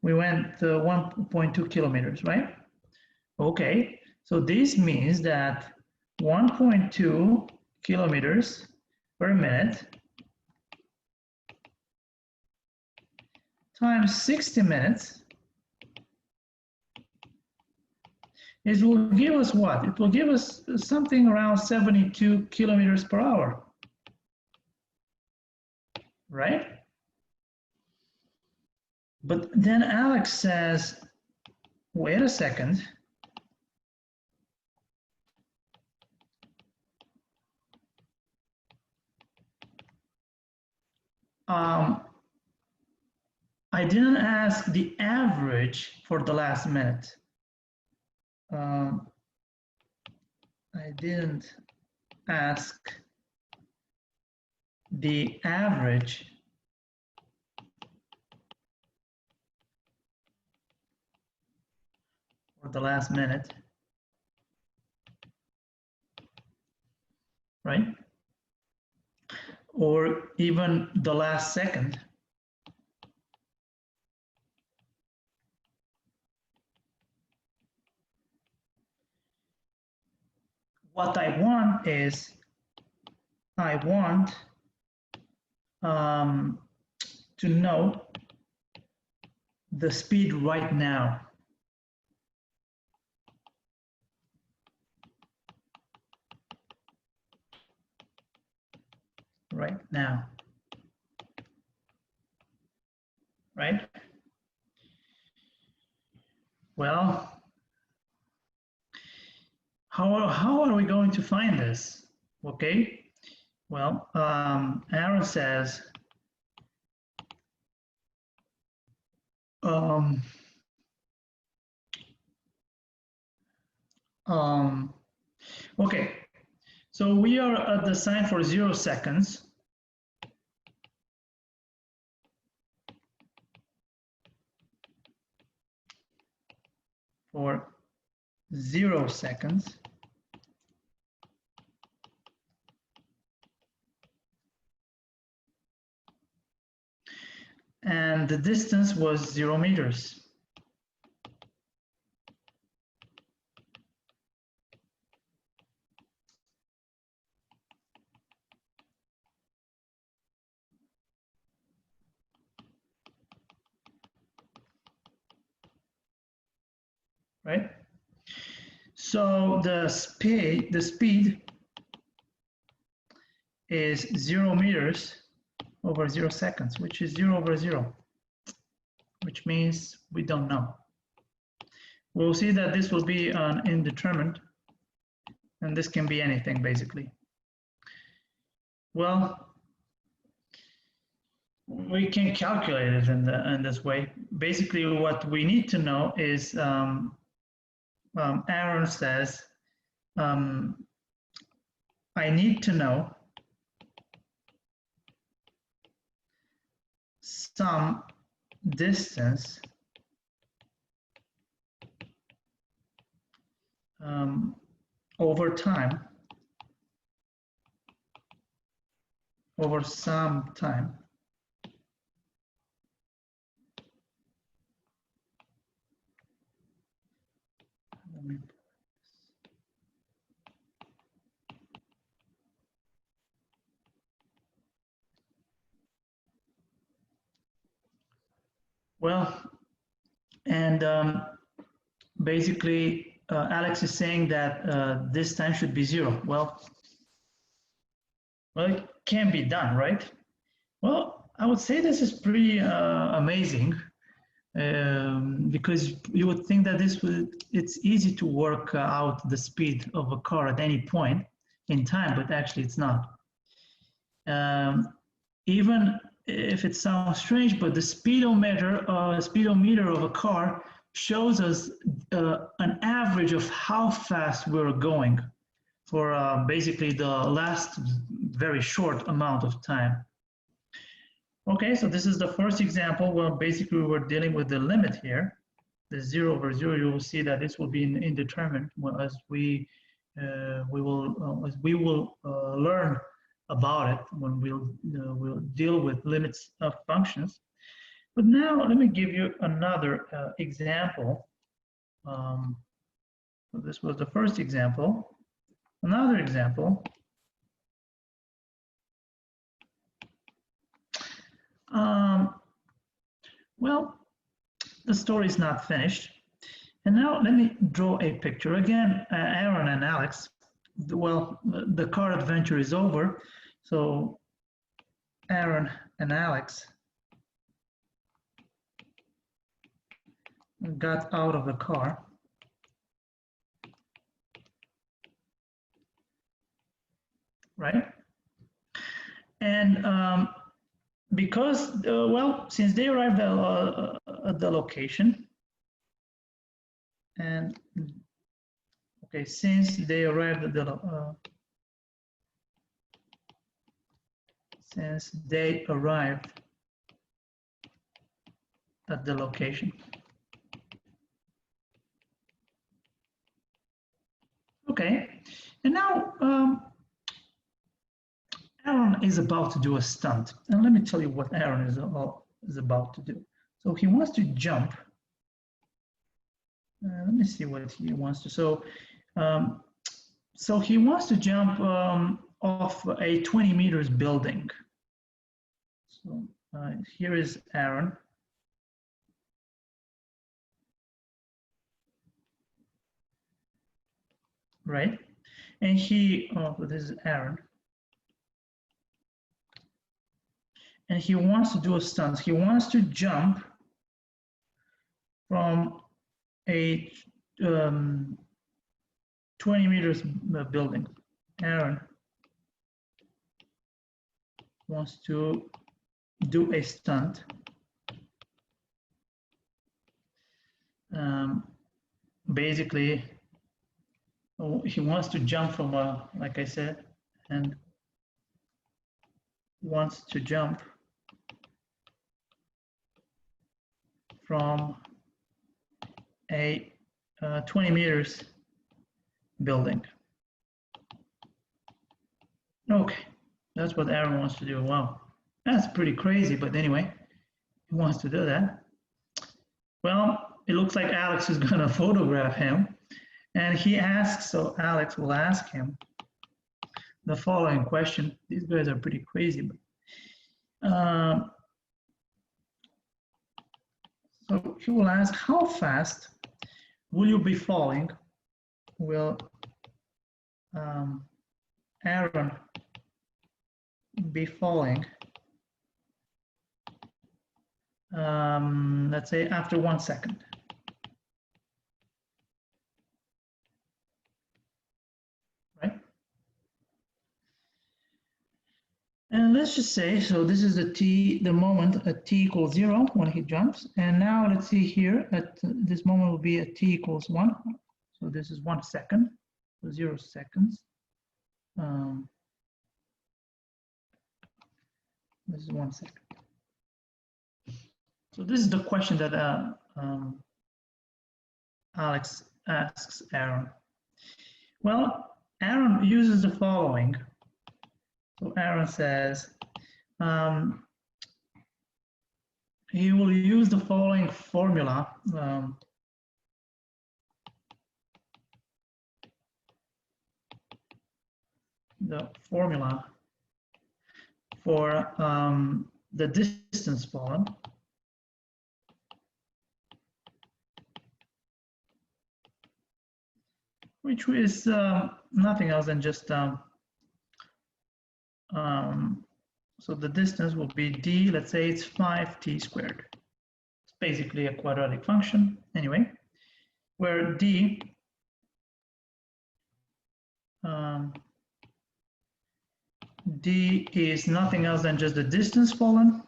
We went 1.2 kilometers, right? Okay, so this means that 1.2 kilometers per minute times 60 minutes, it will give us what? It will give us something around 72 kilometers per hour, right? But then Alex says, wait a second. I didn't ask the average for the last minute. I didn't ask the average for the last minute, right? Or even the last second. What I want is, I want to know the speed right now. Right now. Right? Well, how are we going to find this? Okay. Well, Aaron says, okay, so we are at the sign for 0 seconds. For 0 seconds. And the distance was 0 meters. Right? So the speed is 0 meters over 0 seconds, which is 0 over 0, which means we don't know. We'll see that this will be an indeterminate, and this can be anything basically. Well, we can calculate it in this way. Basically, what we need to know is, Aaron says, I need to know some distance over time, over some time. Well, and basically, Alex is saying that this time should be 0. Well, it can be done, right? Well, I would say this is pretty amazing, because you would think that it's easy to work out the speed of a car at any point in time, but actually it's not. Even if it sounds strange, but the speedometer of a car shows us an average of how fast we're going for basically the last very short amount of time. Okay, so this is the first example where basically we're dealing with the limit here, the 0 over 0. You will see that this will be indeterminate as we will learn about it when we'll deal with limits of functions. But now let me give you another example. So this was the first example. Another example. Well, the story is not finished. And now let me draw a picture. Again, Aaron and Alex, well, the car adventure is over. So Aaron and Alex got out of the car. Right? And because, well, since they arrived at the location, and Okay, since they arrived at the location. Okay, and now Aaron is about to do a stunt, and let me tell you what Aaron is about to do. So he wants to jump. Let me see what he wants to. So he wants to jump off a 20 meters building. So here is Aaron. Right? And this is Aaron. And he wants to do a stunt. He wants to jump from a 20 meters building. Aaron wants to do a stunt. Basically, he wants to jump from, like I said, and wants to jump from a 20 meters building. Okay, that's what Aaron wants to do. Wow, that's pretty crazy, but anyway, he wants to do that. Well, it looks like Alex is gonna photograph him, and he asks, so Alex will ask him the following question. These guys are pretty crazy, but so he will ask, how fast will you be falling? Will Aaron be falling, let's say after 1 second? Right? And let's just say, so this is the moment at t equals 0 when he jumps. And now let's see here, at this moment will be at t equals 1. So this is 1 second, so 0 seconds. This is 1 second. So this is the question that Alex asks Aaron. Well, Aaron uses the following. So Aaron says he will use the following formula. The formula for the distance fallen. Which is nothing else than just, so the distance will be d, let's say it's 5t squared. It's basically a quadratic function anyway, where d d is nothing else than just the distance fallen,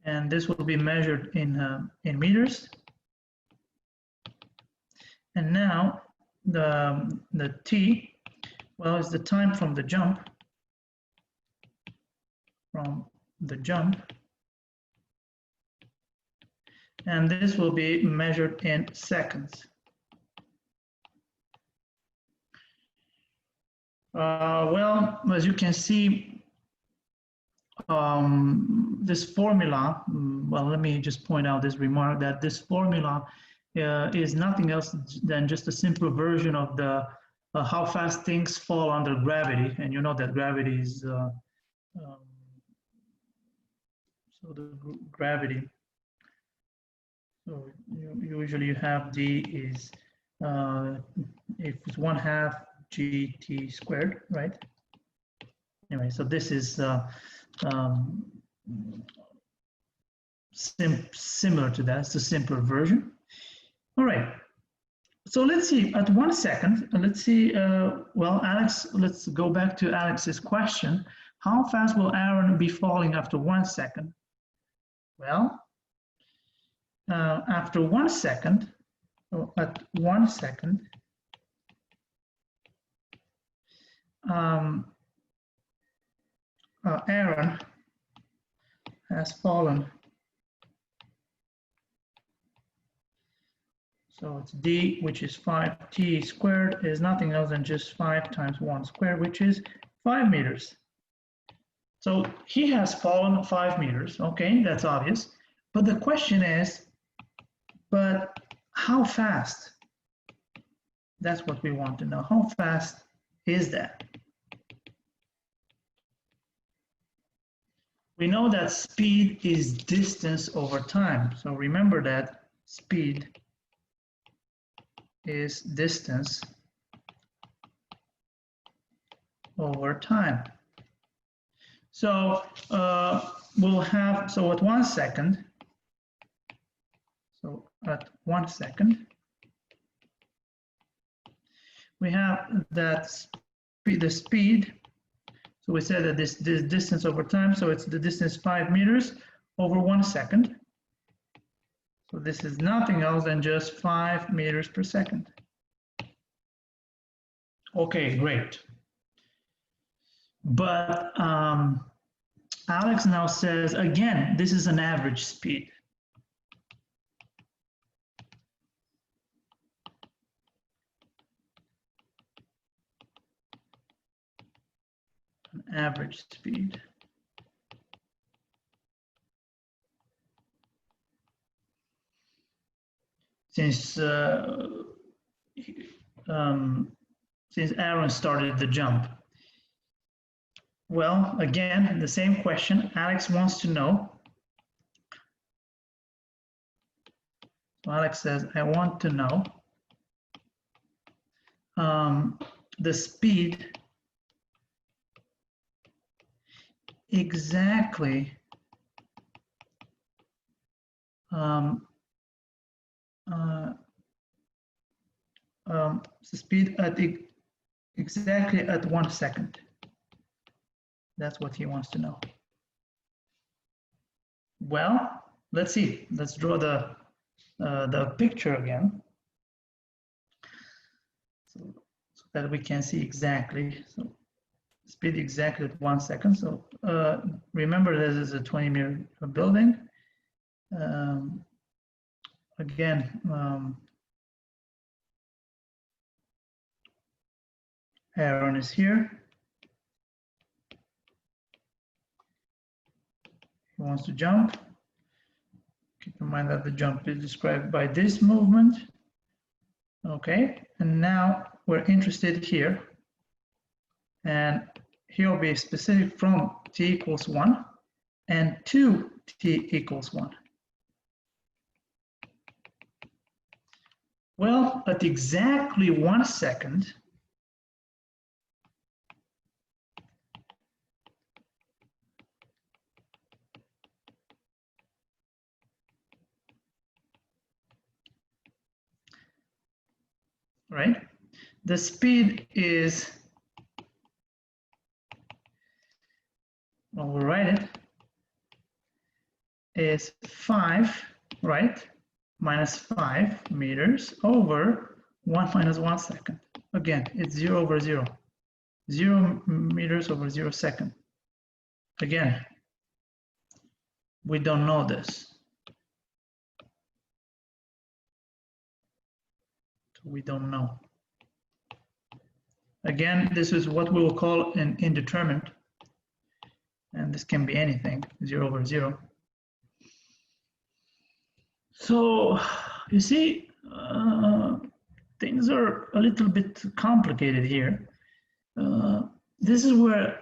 and this will be measured in meters. And now the t, well, is the time from the jump, and this will be measured in seconds. Well, as you can see, this formula, well, let me just point out this remark that this formula is nothing else than just a simple version of the how fast things fall under gravity. And you know that gravity is, so the gravity, so usually you have d is, if it's 1/2 gt squared, right? Anyway, so this is similar to that. It's a simpler version. All right. So let's see, at 1 second, let's see, well, Alex, let's go back to Alex's question. How fast will Aaron be falling after 1 second? Well, after 1 second, So at 1 second, Aaron has fallen. So it's d, which is 5t squared, is nothing else than just 5 times 1 squared, which is 5 meters. So he has fallen 5 meters. Okay, that's obvious. But the question is, but how fast? That's what we want to know. How fast is that? We know that speed is distance over time. So remember that speed is distance over time. So we'll have, so at 1 second, so at 1 second, we have that the speed. So we said that this distance over time, so it's the distance 5 meters over 1 second. So this is nothing else than just 5 meters per second. Okay, great. But Alex now says, again, this is an average speed. An average speed. Since Aaron started the jump. Well, again, the same question. Alex wants to know. So Alex says, I want to know the speed exactly the speed at exactly at 1 second. That's what he wants to know. Well, let's see. Let's draw the picture again, so that we can see exactly. So speed exactly at 1 second. So remember, this is a 20-meter building. Again, Aaron is here. He wants to jump. Keep in mind that the jump is described by this movement. Okay, and now we're interested here. And here will be specific from t equals 1 and to t equals 1. Well, at exactly 1 second, right? The speed is, well, we'll write it, is 5, right? Minus 5 meters over 1 minus 1 second. Again, it's 0 over 0. 0 meters over 0 second. Again, we don't know this. We don't know. Again, this is what we will call an indeterminate. And this can be anything, 0 over 0. So, you see, things are a little bit complicated here. This is where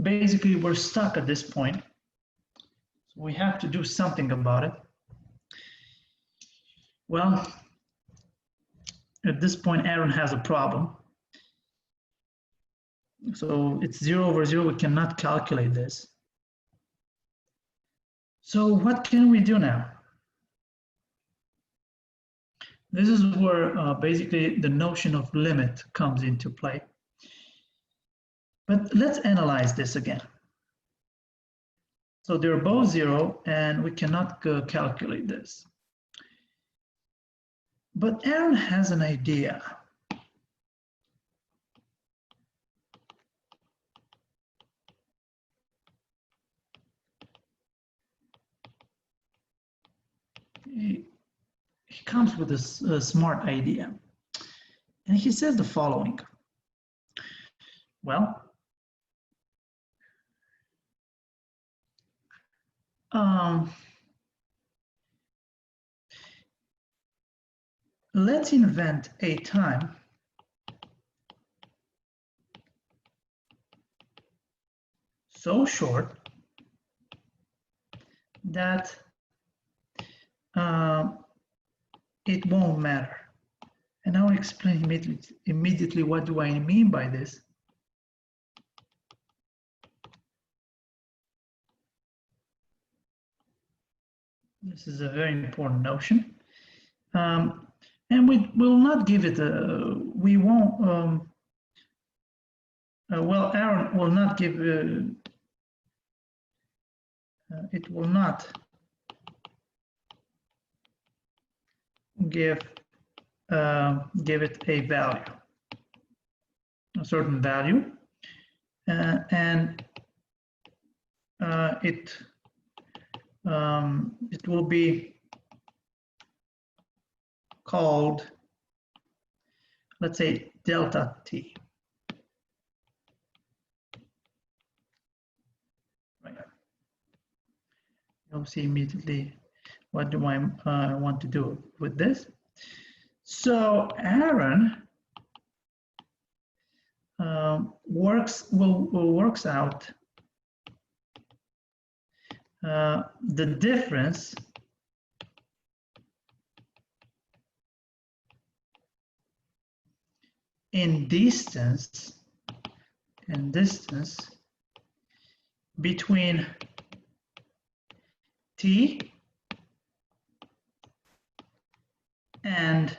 basically we're stuck at this point. So we have to do something about it. Well, at this point, Aaron has a problem. So it's 0 over 0, we cannot calculate this. So what can we do now? This is where basically the notion of limit comes into play. But let's analyze this again. So they're both 0 and we cannot calculate this. But Aaron has an idea. He comes with a smart idea. And he says the following. Well, let's invent a time so short that it won't matter. And I'll explain immediately what do I mean by this. This is a very important notion. And we will not give it a, we won't, well, Aaron will not give, it will not give it a value, a certain value, and it will be called, let's say, delta t. Right. You'll see immediately what do I want to do with this. So Aaron works out the difference in distance between t and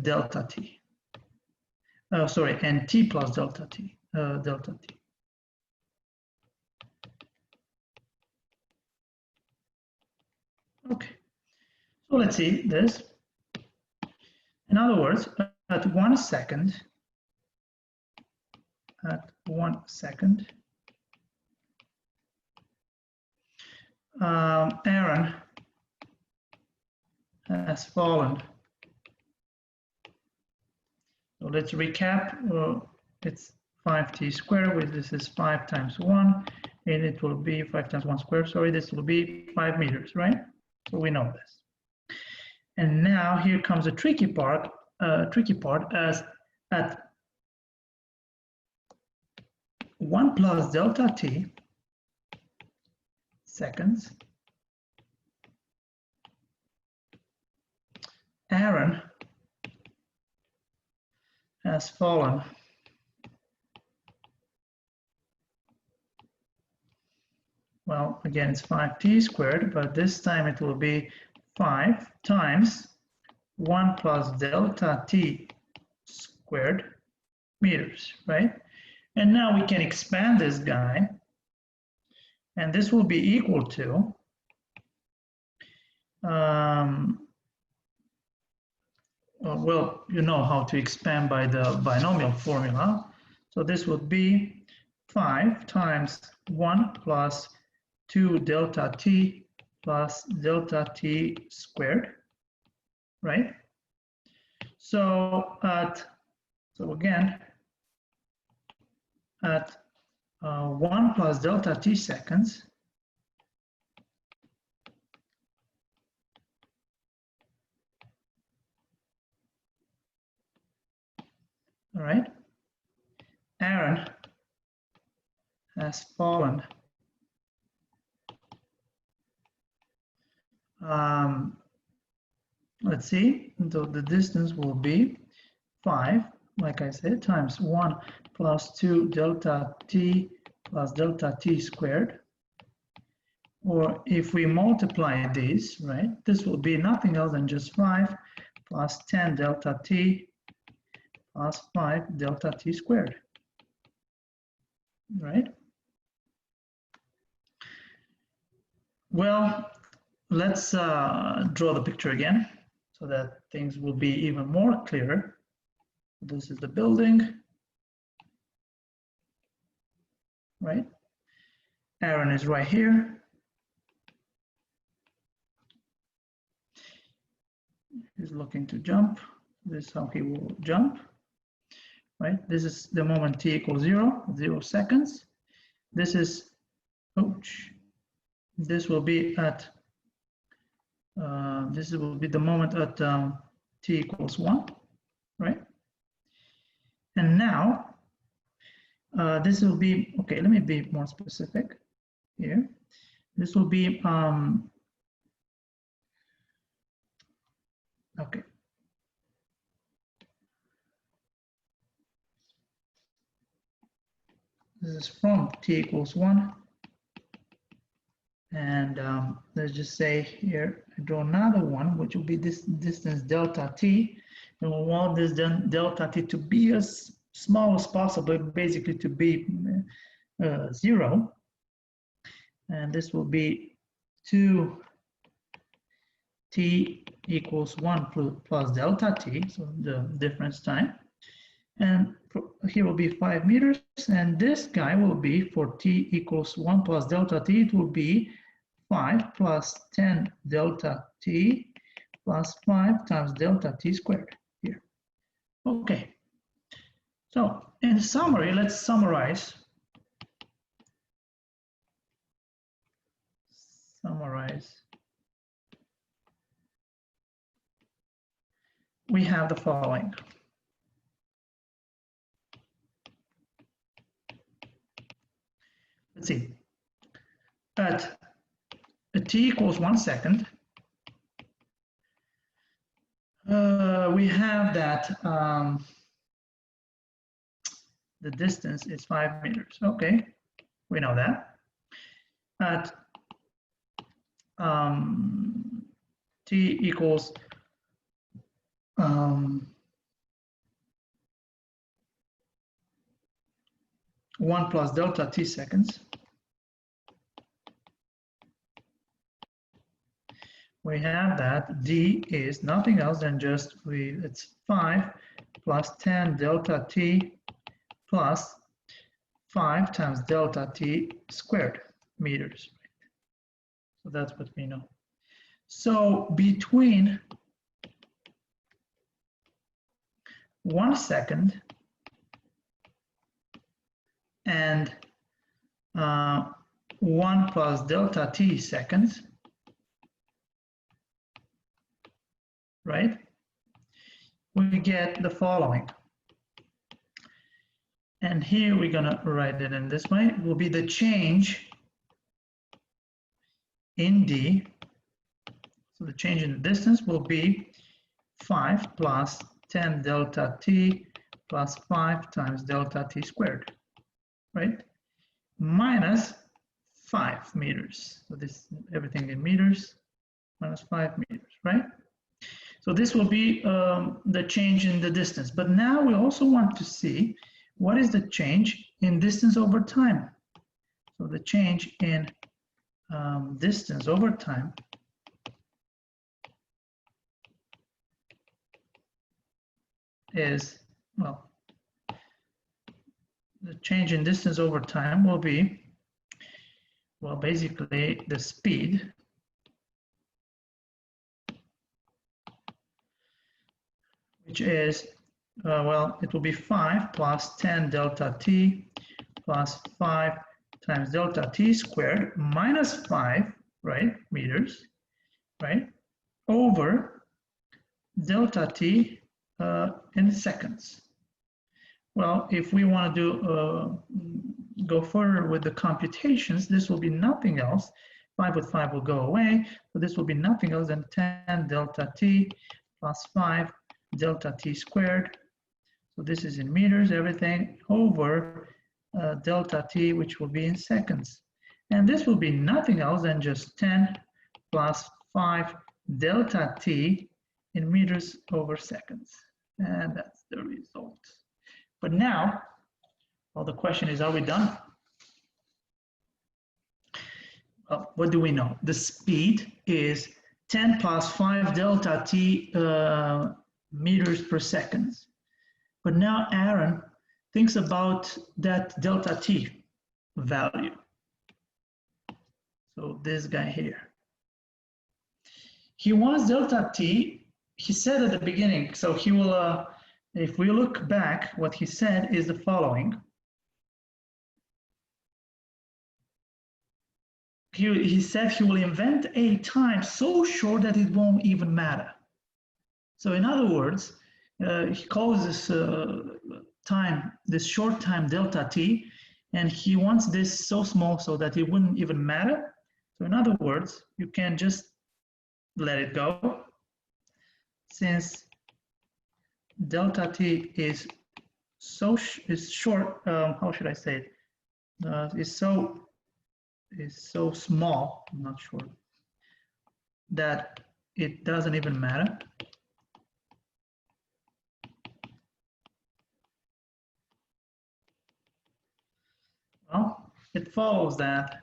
delta t. Oh, sorry, and t plus delta t. Delta t. Okay, so let's see this. In other words, at 1 second, Aaron has fallen. So let's recap. It's 5t squared, which this is 5 times 1, and it will be 5 times 1 squared. Sorry, this will be 5 meters, right? So we know this. And now here comes the tricky part. As at 1 plus delta t seconds, Aaron has fallen well, again, it's 5t squared, but this time it will be 5 times 1 plus delta t squared meters, right? And now we can expand this guy, and this will be equal to well, you know how to expand by the binomial formula. So this would be 5 times 1 plus 2 delta t plus delta t squared, right? So again, at 1 plus delta t seconds, all right, Aaron has fallen let's see, the distance will be 5, like I said, times 1 plus 2 delta t plus delta t squared. Or if we multiply these, right, this will be nothing else than just 5 plus 10 delta t plus 5 delta t squared, right? Well, let's draw the picture again. so that things will be even more clearer. This is the building, right? Aaron is right here. He's looking to jump. This is how he will jump, right? This is the moment t equals 0 seconds. This is, ouch, this will be at, this will be the moment at t equals 1, right? And now, this will be, okay, let me be more specific here. This will be, okay. This is from t equals 1. And let's just say here, I draw another one, which will be this distance delta t. And we want this delta t to be as small as possible, basically to be 0. And this will be 2t equals 1 plus delta t, so the difference time. And here will be 5 meters, and this guy will be for t equals 1 plus delta t, it will be 5 plus 10 delta t plus 5 times delta t squared here. Okay, so in summary, let's summarize. We have the following. Let's see. At t equals 1 second, we have that the distance is 5 meters. Okay, we know that. At t equals 1 plus delta t seconds, we have that d is nothing else than just, it's 5 plus 10 delta t plus 5 times delta t squared meters. So that's what we know. So between 1 second and 1 plus delta t seconds, right? We get the following. And here we're gonna write it in this way. It will be the change in d. So the change in the distance will be 5 plus 10 delta t plus 5 times delta t squared, right? Minus 5 meters. So this, everything in meters, minus 5 meters, right? So this will be the change in the distance. But now we also want to see what is the change in distance over time. So the change in distance over time is, well, the change in distance over time will be, well, basically the speed which is, well, it will be 5 plus 10 delta t plus 5 times delta t squared minus 5, right, meters, right, over delta t in seconds. Well, if we want to do go further with the computations, this will be nothing else. 5 with 5 will go away, so this will be nothing else than 10 delta t plus 5 delta t squared. So this is in meters, everything over delta t, which will be in seconds. And this will be nothing else than just 10 plus 5 delta t in meters over seconds. And that's the result. But now, well, the question is, are we done? Well, what do we know? The speed is 10 plus 5 delta t meters per second. But now Aaron thinks about that delta t value. So this guy here. He wants delta t, he said at the beginning, so he will, if we look back, what he said is the following. He said he will invent a time so short that it won't even matter. So in other words, he calls this time, this short time delta t, and he wants this so small so that it wouldn't even matter. So in other words, you can just let it go. Since delta t is so short, how should I say it? Is so small, I'm not sure, that it doesn't even matter. Well, it follows that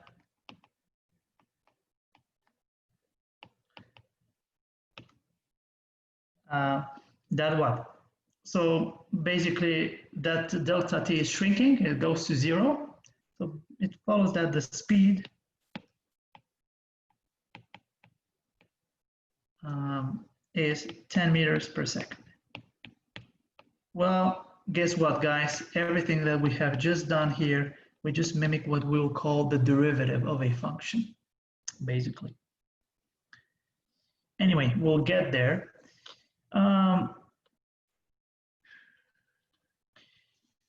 that what? So basically that delta t is shrinking, it goes to 0. So it follows that the speed is 10 meters per second. Well, guess what, guys? Everything that we have just done here, we just mimic what we'll call the derivative of a function, basically. Anyway, we'll get there.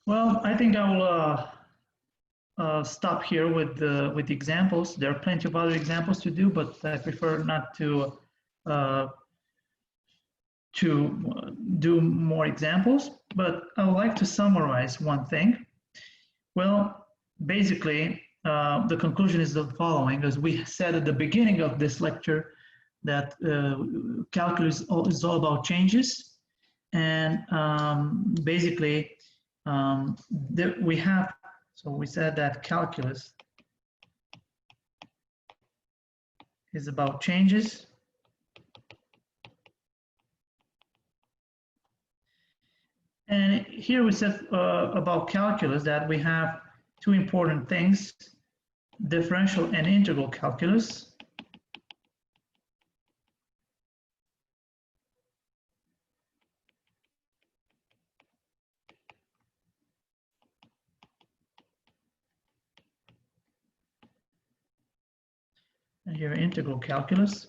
Well, I think I will stop here with the examples. There are plenty of other examples to do, but I prefer not to do more examples. But I would like to summarize one thing. Well, basically, the conclusion is the following: as we said at the beginning of this lecture, that calculus is all about changes, and basically we have. So we said that calculus is about changes. And here we said about calculus that we have two important things, differential and integral calculus. And here integral calculus.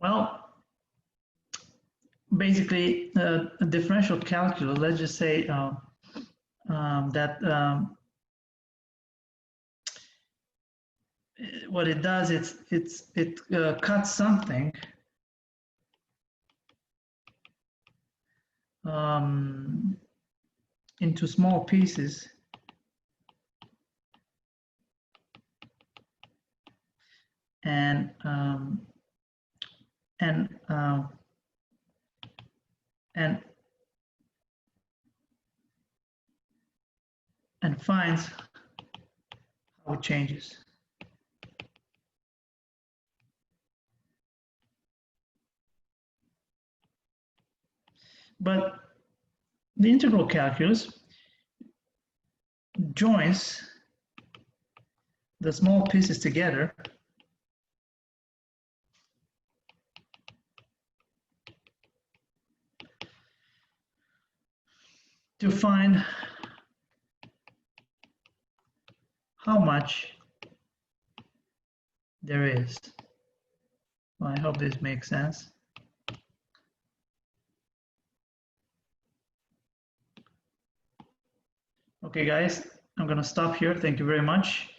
Well, basically, differential calculus, let's just say that what it does, it cuts something into small pieces and finds how it changes. But the integral calculus joins the small pieces together to find how much there is. Well, I hope this makes sense. Okay, guys, I'm going to stop here. Thank you very much.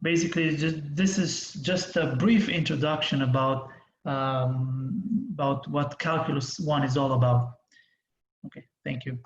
Basically, this is just a brief introduction about what Calculus 1 is all about. Okay, thank you.